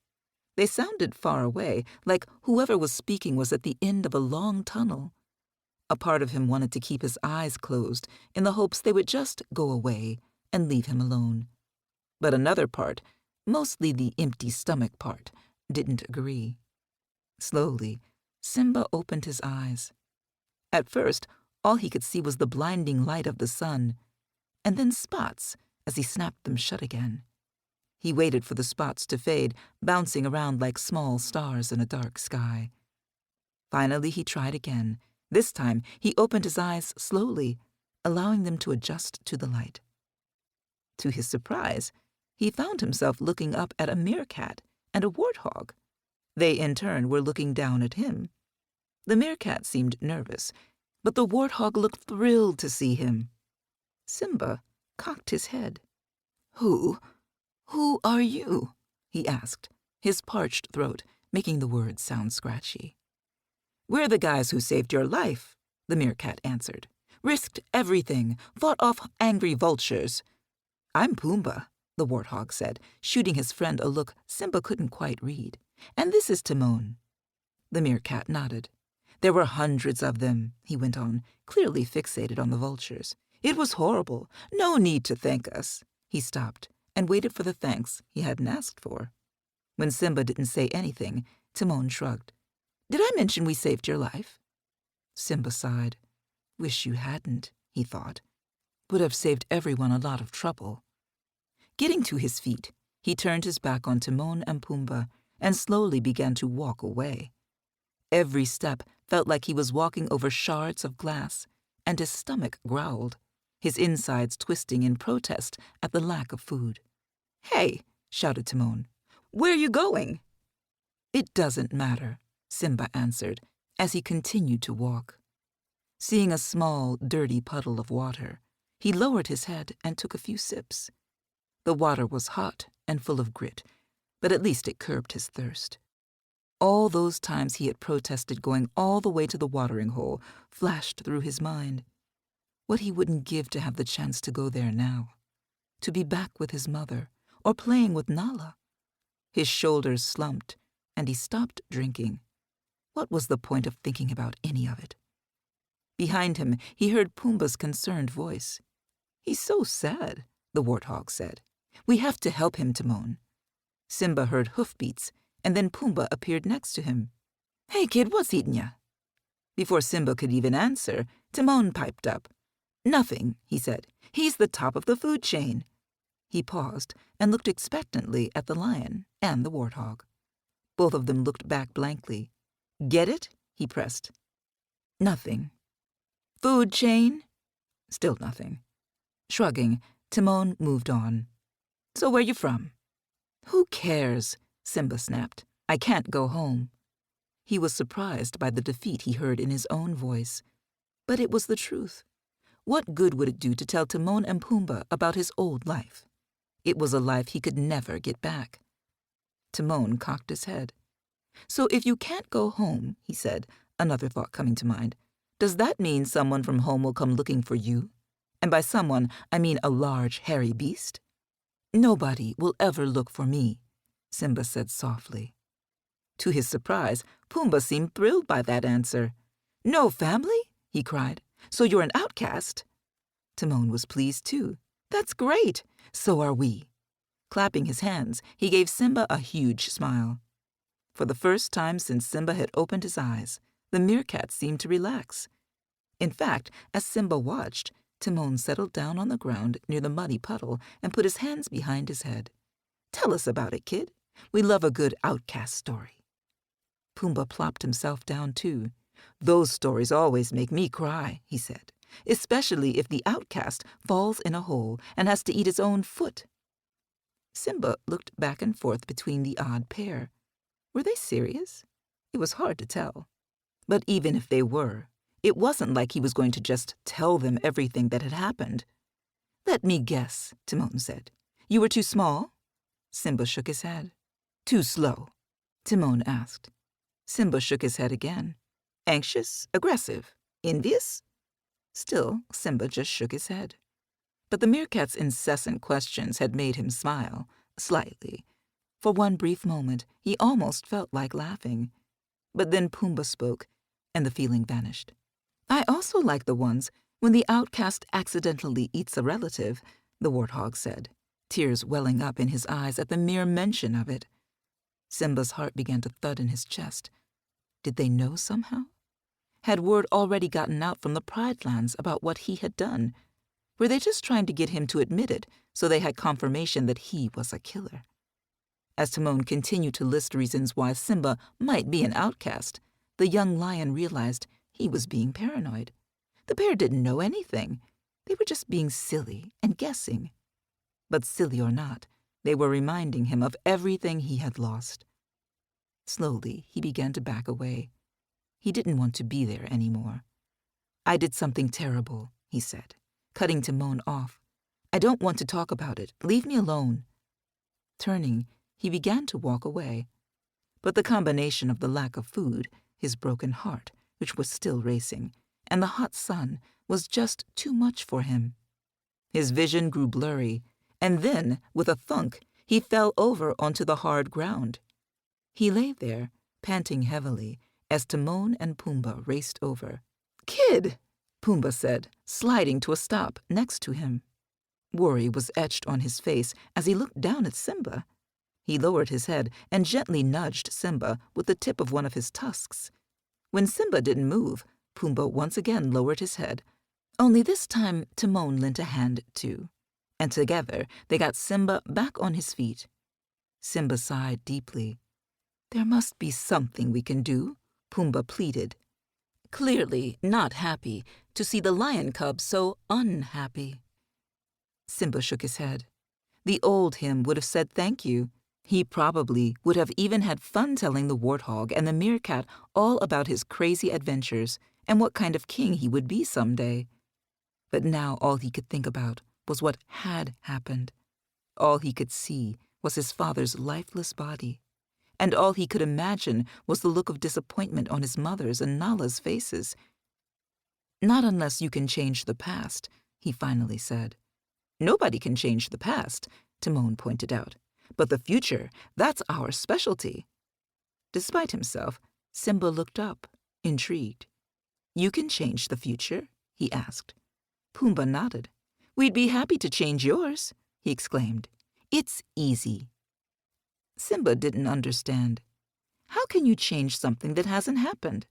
They sounded far away, like whoever was speaking was at the end of a long tunnel. A part of him wanted to keep his eyes closed in the hopes they would just go away and leave him alone. But another part, mostly the empty stomach part, didn't agree. Slowly, Simba opened his eyes. At first, all he could see was the blinding light of the sun, and then spots as he snapped them shut again. He waited for the spots to fade, bouncing around like small stars in a dark sky. Finally, he tried again. This time, he opened his eyes slowly, allowing them to adjust to the light. To his surprise, he found himself looking up at a meerkat and a warthog. They, in turn, were looking down at him. The meerkat seemed nervous, but the warthog looked thrilled to see him. Simba cocked his head. Who are you?" he asked, his parched throat making the words sound scratchy. "We're the guys who saved your life," the meerkat answered. "Risked everything, fought off angry vultures." "I'm Pumbaa," the warthog said, shooting his friend a look Simba couldn't quite read. "And this is Timon." The meerkat nodded. "There were hundreds of them," he went on, clearly fixated on the vultures. "It was horrible. No need to thank us." He stopped and waited for the thanks he hadn't asked for. When Simba didn't say anything, Timon shrugged. "Did I mention we saved your life?" Simba sighed. "Wish you hadn't," he thought. "Would have saved everyone a lot of trouble." Getting to his feet, he turned his back on Timon and Pumbaa and slowly began to walk away. Every step felt like he was walking over shards of glass, and his stomach growled, his insides twisting in protest at the lack of food. "Hey!" shouted Timon. "Where are you going?" "It doesn't matter," Simba answered as he continued to walk. Seeing a small, dirty puddle of water, he lowered his head and took a few sips. The water was hot and full of grit, but at least it curbed his thirst. All those times he had protested going all the way to the watering hole flashed through his mind. What he wouldn't give to have the chance to go there now, to be back with his mother, or playing with Nala. His shoulders slumped, and he stopped drinking. What was the point of thinking about any of it? Behind him, he heard Pumbaa's concerned voice. "He's so sad," the warthog said. "We have to help him, Timon." Simba heard hoofbeats, and then Pumbaa appeared next to him. "Hey, kid, what's eating ya?" Before Simba could even answer, Timon piped up. "Nothing," he said. "He's the top of the food chain." He paused and looked expectantly at the lion and the warthog. Both of them looked back blankly. "Get it?" he pressed. "Nothing." "Food chain?" Still nothing. Shrugging, Timon moved on. "So where you from?" "Who cares?" Simba snapped. "I can't go home." He was surprised by the defeat he heard in his own voice. But it was the truth. What good would it do to tell Timon and Pumbaa about his old life? It was a life he could never get back. Timon cocked his head. "So if you can't go home," he said, another thought coming to mind, "does that mean someone from home will come looking for you? And by someone, I mean a large, hairy beast?" "Nobody will ever look for me," Simba said softly. To his surprise, Pumbaa seemed thrilled by that answer. "No family?" he cried. "So you're an outcast?" Timon was pleased too. "That's great. So are we." Clapping his hands, he gave Simba a huge smile. For the first time since Simba had opened his eyes, the meerkat seemed to relax. In fact, as Simba watched, Timon settled down on the ground near the muddy puddle and put his hands behind his head. "Tell us about it, kid. We love a good outcast story." Pumbaa plopped himself down too. "Those stories always make me cry," he said, "especially if the outcast falls in a hole and has to eat its own foot." Simba looked back and forth between the odd pair. Were they serious? It was hard to tell. But even if they were, it wasn't like he was going to just tell them everything that had happened. "Let me guess," Timon said. "You were too small?" Simba shook his head. "Too slow?" Timon asked. Simba shook his head again. "Anxious? Aggressive? Envious?" Still, Simba just shook his head. But the meerkat's incessant questions had made him smile, slightly. For one brief moment, he almost felt like laughing. But then Pumbaa spoke, and the feeling vanished. "I also like the ones when the outcast accidentally eats a relative," the warthog said, tears welling up in his eyes at the mere mention of it. Simba's heart began to thud in his chest. Did they know somehow? Had word already gotten out from the Pride Lands about what he had done? Were they just trying to get him to admit it so they had confirmation that he was a killer? As Timon continued to list reasons why Simba might be an outcast, the young lion realized he was being paranoid. The pair didn't know anything. They were just being silly and guessing. But silly or not, they were reminding him of everything he had lost. Slowly, he began to back away. He didn't want to be there anymore. "I did something terrible," he said, cutting Timon off. "I don't want to talk about it. Leave me alone." Turning, he began to walk away. But the combination of the lack of food, his broken heart, which was still racing, and the hot sun was just too much for him. His vision grew blurry, and then, with a thunk, he fell over onto the hard ground. He lay there, panting heavily, as Timon and Pumbaa raced over. "Kid!" Pumbaa said, sliding to a stop next to him. Worry was etched on his face as he looked down at Simba. He lowered his head and gently nudged Simba with the tip of one of his tusks. When Simba didn't move, Pumbaa once again lowered his head. Only this time Timon lent a hand too, and together they got Simba back on his feet. Simba sighed deeply. "There must be something we can do," Pumbaa pleaded, clearly not happy to see the lion cub so unhappy. Simba shook his head. The old him would have said thank you. He probably would have even had fun telling the warthog and the meerkat all about his crazy adventures and what kind of king he would be someday. But now all he could think about was what had happened. All he could see was his father's lifeless body, and all he could imagine was the look of disappointment on his mother's and Nala's faces. "Not unless you can change the past," he finally said. "Nobody can change the past," Timon pointed out. "But the future, that's our specialty." Despite himself, Simba looked up, intrigued. "You can change the future?" he asked. Pumbaa nodded. "We'd be happy to change yours," he exclaimed. "It's easy." Simba didn't understand. How can you change something that hasn't happened?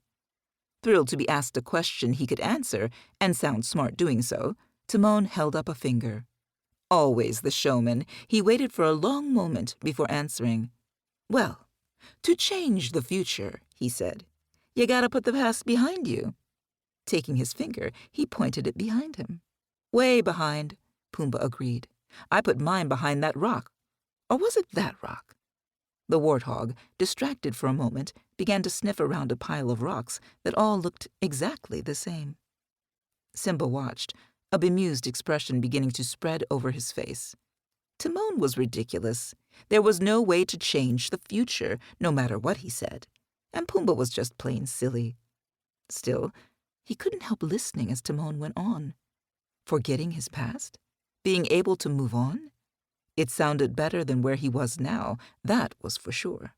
Thrilled to be asked a question he could answer, and sound smart doing so, Timon held up a finger. Always the showman, he waited for a long moment before answering. "Well, to change the future," he said, "you gotta put the past behind you." Taking his finger, he pointed it behind him. "Way behind," Pumbaa agreed. "I put mine behind that rock. Or was it that rock?" The warthog, distracted for a moment, began to sniff around a pile of rocks that all looked exactly the same. Simba watched, a bemused expression beginning to spread over his face. Timon was ridiculous. There was no way to change the future, no matter what he said. And Pumbaa was just plain silly. Still, he couldn't help listening as Timon went on. Forgetting his past? Being able to move on? It sounded better than where he was now, that was for sure.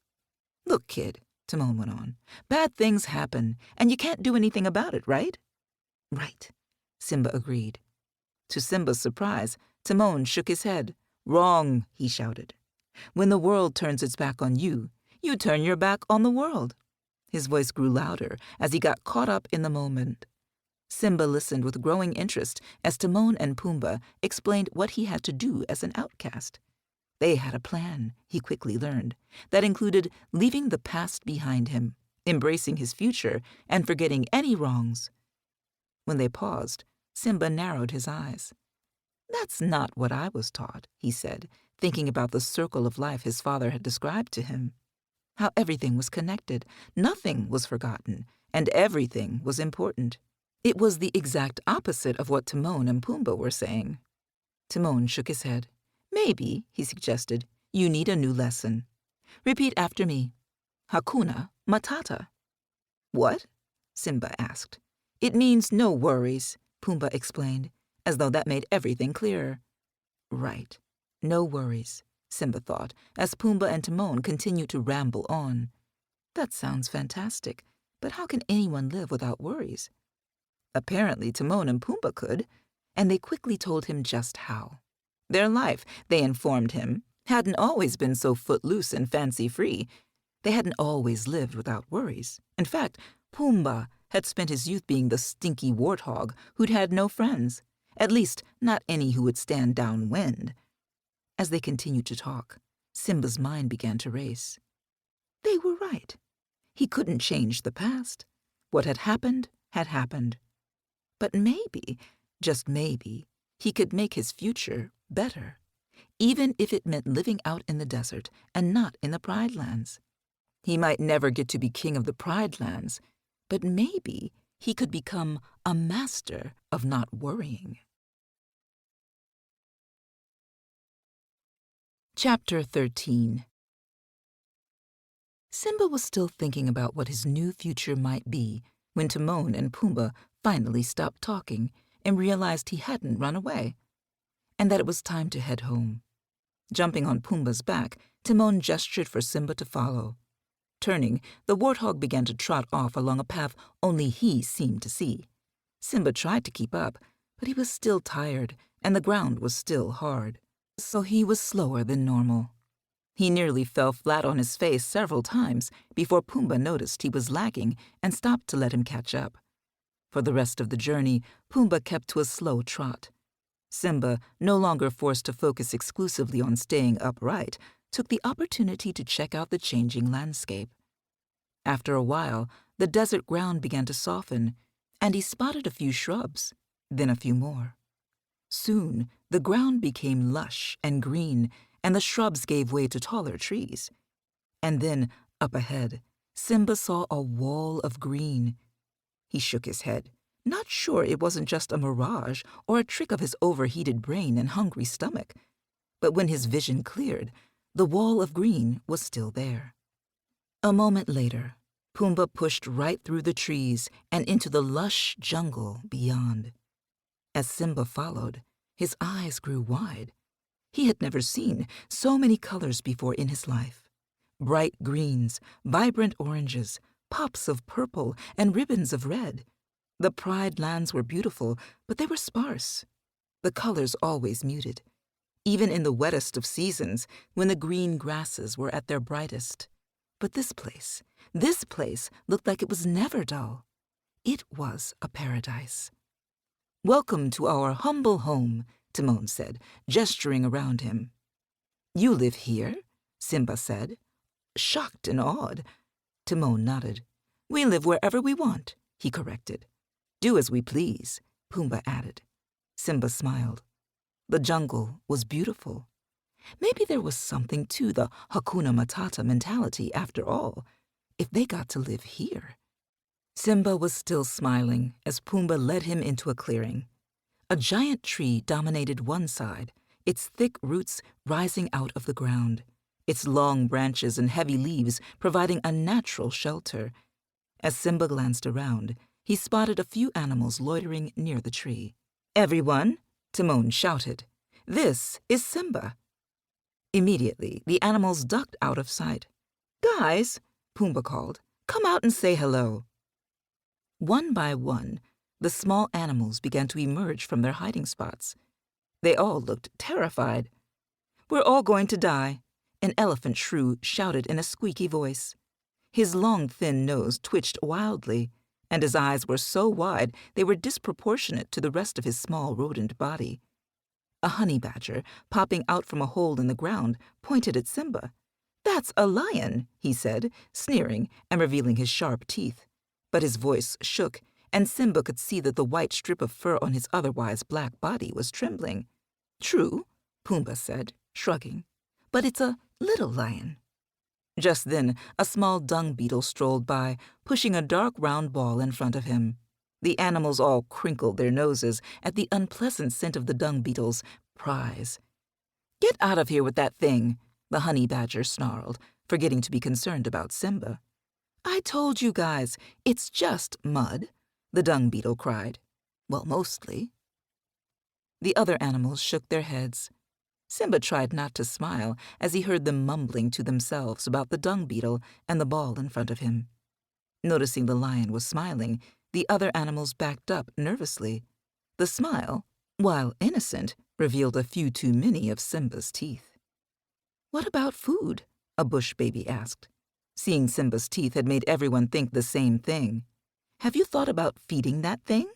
"Look, kid," Timon went on, "bad things happen, and you can't do anything about it, right?" "Right," Simba agreed. To Simba's surprise, Timon shook his head. "Wrong," he shouted. "When the world turns its back on you, you turn your back on the world." His voice grew louder as he got caught up in the moment. Simba listened with growing interest as Timon and Pumbaa explained what he had to do as an outcast. They had a plan, he quickly learned, that included leaving the past behind him, embracing his future, and forgetting any wrongs. When they paused, Simba narrowed his eyes. "That's not what I was taught," he said, thinking about the circle of life his father had described to him. How everything was connected, nothing was forgotten, and everything was important. It was the exact opposite of what Timon and Pumbaa were saying. Timon shook his head. "Maybe," he suggested, "you need a new lesson. Repeat after me. Hakuna Matata." "What?" Simba asked. "It means no worries," Pumbaa explained, as though that made everything clearer. Right. No worries, Simba thought, as Pumbaa and Timon continued to ramble on. That sounds fantastic, but how can anyone live without worries? Apparently Timon and Pumbaa could, and they quickly told him just how. Their life, they informed him, hadn't always been so footloose and fancy-free. They hadn't always lived without worries. In fact, Pumbaa had spent his youth being the stinky warthog who'd had no friends, at least not any who would stand downwind. As they continued to talk, Simba's mind began to race. They were right. He couldn't change the past. What had happened had happened. But maybe, just maybe, he could make his future better, even if it meant living out in the desert and not in the Pride Lands. He might never get to be king of the Pride Lands, but maybe he could become a master of not worrying. Chapter 13. Simba was still thinking about what his new future might be when Timon and Pumbaa finally stopped talking and realized he hadn't run away, and that it was time to head home. Jumping on Pumbaa's back, Timon gestured for Simba to follow. Turning, the warthog began to trot off along a path only he seemed to see. Simba tried to keep up, but he was still tired, and the ground was still hard, so he was slower than normal. He nearly fell flat on his face several times before Pumbaa noticed he was lagging and stopped to let him catch up. For the rest of the journey, Pumbaa kept to a slow trot. Simba, no longer forced to focus exclusively on staying upright, took the opportunity to check out the changing landscape. After a while, the desert ground began to soften, and he spotted a few shrubs, then a few more. Soon, the ground became lush and green, and the shrubs gave way to taller trees. And then, up ahead, Simba saw a wall of green. He shook his head, not sure it wasn't just a mirage or a trick of his overheated brain and hungry stomach. But when his vision cleared, the wall of green was still there. A moment later, Pumbaa pushed right through the trees and into the lush jungle beyond. As Simba followed, his eyes grew wide. He had never seen so many colors before in his life. Bright greens, vibrant oranges, pops of purple, and ribbons of red. The Pride Lands were beautiful, but they were sparse. The colors always muted, even in the wettest of seasons when the green grasses were at their brightest. But this place looked like it was never dull. It was a paradise. "Welcome to our humble home," Timon said, gesturing around him. "You live here?" Simba said, shocked and awed. Timon nodded. "We live wherever we want," he corrected. "Do as we please," Pumbaa added. Simba smiled. The jungle was beautiful. Maybe there was something to the Hakuna Matata mentality after all, if they got to live here. Simba was still smiling as Pumbaa led him into a clearing. A giant tree dominated one side, its thick roots rising out of the ground, its long branches and heavy leaves providing a natural shelter. As Simba glanced around, he spotted a few animals loitering near the tree. "Everyone," Timon shouted, "this is Simba." Immediately, the animals ducked out of sight. "Guys," Pumbaa called, "come out and say hello." One by one, the small animals began to emerge from their hiding spots. They all looked terrified. "We're all going to die," an elephant shrew shouted in a squeaky voice. His long, thin nose twitched wildly, and his eyes were so wide they were disproportionate to the rest of his small rodent body. A honey badger, popping out from a hole in the ground, pointed at Simba. "That's a lion," he said, sneering and revealing his sharp teeth. But his voice shook, and Simba could see that the white strip of fur on his otherwise black body was trembling. "True," Pumbaa said, shrugging, "but it's a little lion." Just then, a small dung beetle strolled by, pushing a dark round ball in front of him. The animals all crinkled their noses at the unpleasant scent of the dung beetle's prize. "Get out of here with that thing," the honey badger snarled, forgetting to be concerned about Simba. "I told you guys, it's just mud," the dung beetle cried. "Well, mostly." The other animals shook their heads. Simba tried not to smile as he heard them mumbling to themselves about the dung beetle and the ball in front of him. Noticing the lion was smiling, the other animals backed up nervously. The smile, while innocent, revealed a few too many of Simba's teeth. "What about food?" a bush baby asked. Seeing Simba's teeth had made everyone think the same thing. "Have you thought about feeding that thing?"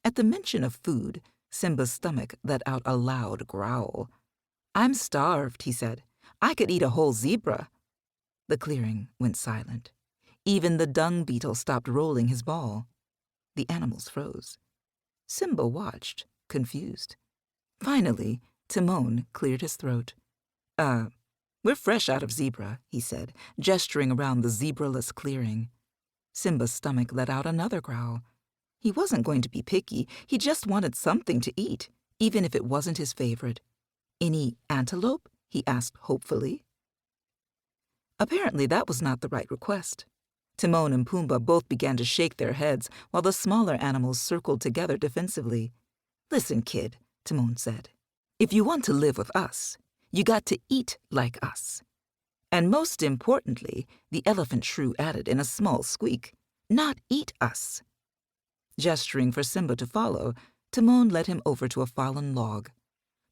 At the mention of food, Simba's stomach let out a loud growl. "I'm starved," he said. "I could eat a whole zebra." The clearing went silent. Even the dung beetle stopped rolling his ball. The animals froze. Simba watched, confused. Finally, Timon cleared his throat. We're fresh out of zebra," he said, gesturing around the zebraless clearing. Simba's stomach let out another growl. He wasn't going to be picky, he just wanted something to eat, even if it wasn't his favorite. "Any antelope?" he asked hopefully. Apparently that was not the right request. Timon and Pumbaa both began to shake their heads while the smaller animals circled together defensively. "Listen, kid," Timon said. "If you want to live with us, you got to eat like us." And most importantly, the elephant shrew added in a small squeak, "not eat us." Gesturing for Simba to follow, Timon led him over to a fallen log.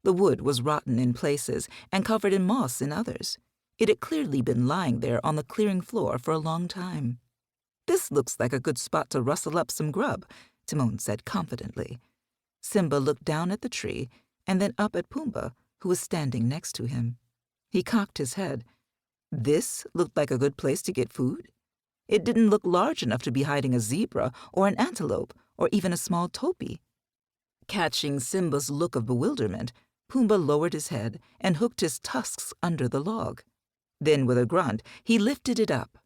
The wood was rotten in places and covered in moss in others. It had clearly been lying there on the clearing floor for a long time. "This looks like a good spot to rustle up some grub," Timon said confidently. Simba looked down at the tree and then up at Pumbaa, who was standing next to him. He cocked his head. This looked like a good place to get food. It didn't look large enough to be hiding a zebra or an antelope or even a small topi. Catching Simba's look of bewilderment, Pumbaa lowered his head and hooked his tusks under the log. Then, with a grunt, he lifted it up.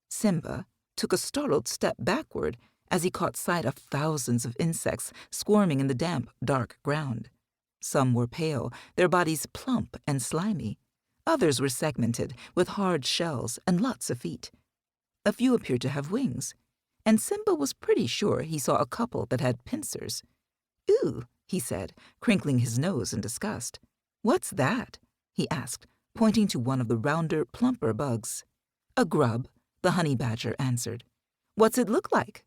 Simba took a startled step backward as he caught sight of thousands of insects squirming in the damp, dark ground. Some were pale, their bodies plump and slimy. Others were segmented, with hard shells and lots of feet. A few appeared to have wings, and Simba was pretty sure he saw a couple that had pincers. "Ooh," he said, crinkling his nose in disgust. "What's that?" he asked, pointing to one of the rounder, plumper bugs. "A grub," the honey badger answered. "What's it look like?"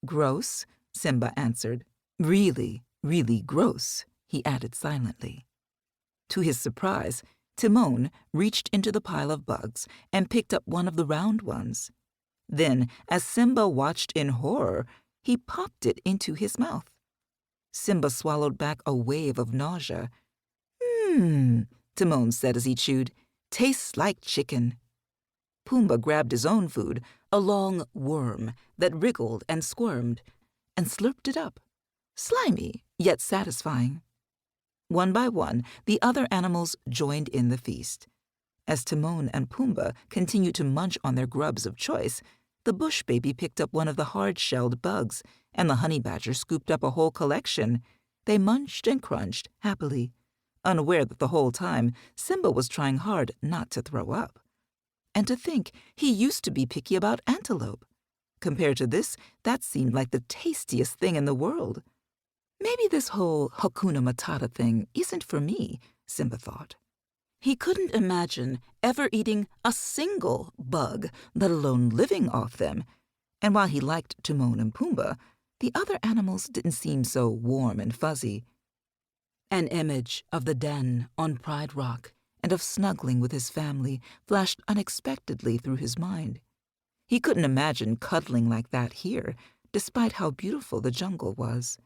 "Gross," Simba answered. "Really, really gross," he added silently. To his surprise, Timon reached into the pile of bugs and picked up one of the round ones. Then, as Simba watched in horror, he popped it into his mouth. Simba swallowed back a wave of nausea. Timon said as he chewed. "Tastes like chicken." Pumbaa grabbed his own food, a long worm that wriggled and squirmed, and slurped it up. Slimy, yet satisfying. One by one, the other animals joined in the feast. As Timon and Pumbaa continued to munch on their grubs of choice, the bush baby picked up one of the hard-shelled bugs, and the honey badger scooped up a whole collection. They munched and crunched happily, unaware that the whole time Simba was trying hard not to throw up. And to think he used to be picky about antelope. Compared to this, that seemed like the tastiest thing in the world. Maybe this whole Hakuna Matata thing isn't for me, Simba thought. He couldn't imagine ever eating a single bug, let alone living off them. And while he liked Timon and Pumbaa, the other animals didn't seem so warm and fuzzy. An image of the den on Pride Rock and of snuggling with his family flashed unexpectedly through his mind. He couldn't imagine cuddling like that here, despite how beautiful the jungle was.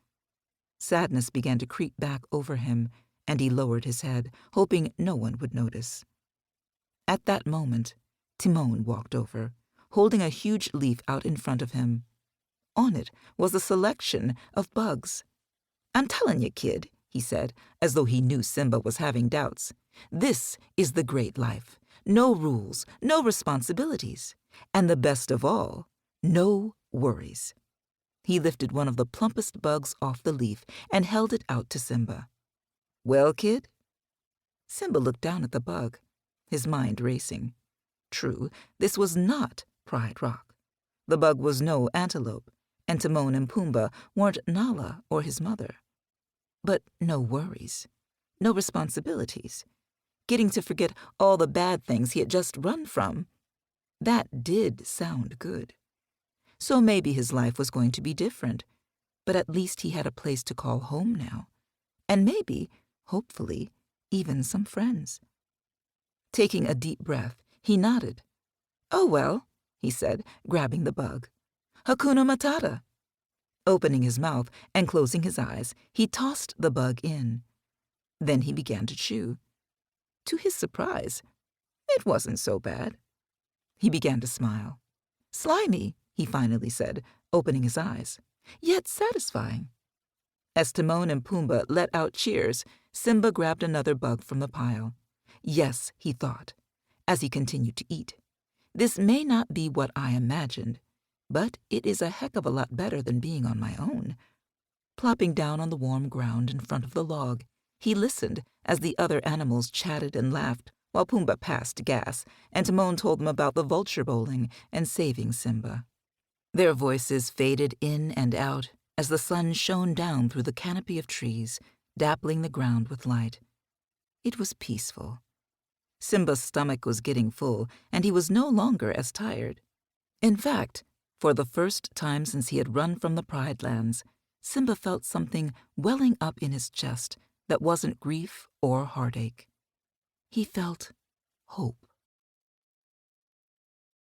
Sadness began to creep back over him, and he lowered his head, hoping no one would notice. At that moment, Timon walked over, holding a huge leaf out in front of him. On it was a selection of bugs. "I'm tellin' you, kid," he said, as though he knew Simba was having doubts. "This is the great life. No rules, no responsibilities. And the best of all, no worries." He lifted one of the plumpest bugs off the leaf and held it out to Simba. "Well, kid?" Simba looked down at the bug, his mind racing. True, this was not Pride Rock. The bug was no antelope, and Timon and Pumbaa weren't Nala or his mother. But no worries, no responsibilities, getting to forget all the bad things he had just run from. That did sound good. So maybe his life was going to be different, but at least he had a place to call home now, and maybe, hopefully, even some friends. Taking a deep breath, he nodded. "Oh well," he said, grabbing the bug. "Hakuna Matata." Opening his mouth and closing his eyes, he tossed the bug in. Then he began to chew. To his surprise, it wasn't so bad. He began to smile. "Slimy," he finally said, opening his eyes, "yet satisfying." As Timon and Pumbaa let out cheers, Simba grabbed another bug from the pile. Yes, he thought, as he continued to eat. This may not be what I imagined, but it is a heck of a lot better than being on my own. Plopping down on the warm ground in front of the log, he listened as the other animals chatted and laughed while Pumbaa passed gas and Timon told them about the vulture bowling and saving Simba. Their voices faded in and out as the sun shone down through the canopy of trees, dappling the ground with light. It was peaceful. Simba's stomach was getting full, and he was no longer as tired. In fact, for the first time since he had run from the Pride Lands, Simba felt something welling up in his chest that wasn't grief or heartache. He felt hope.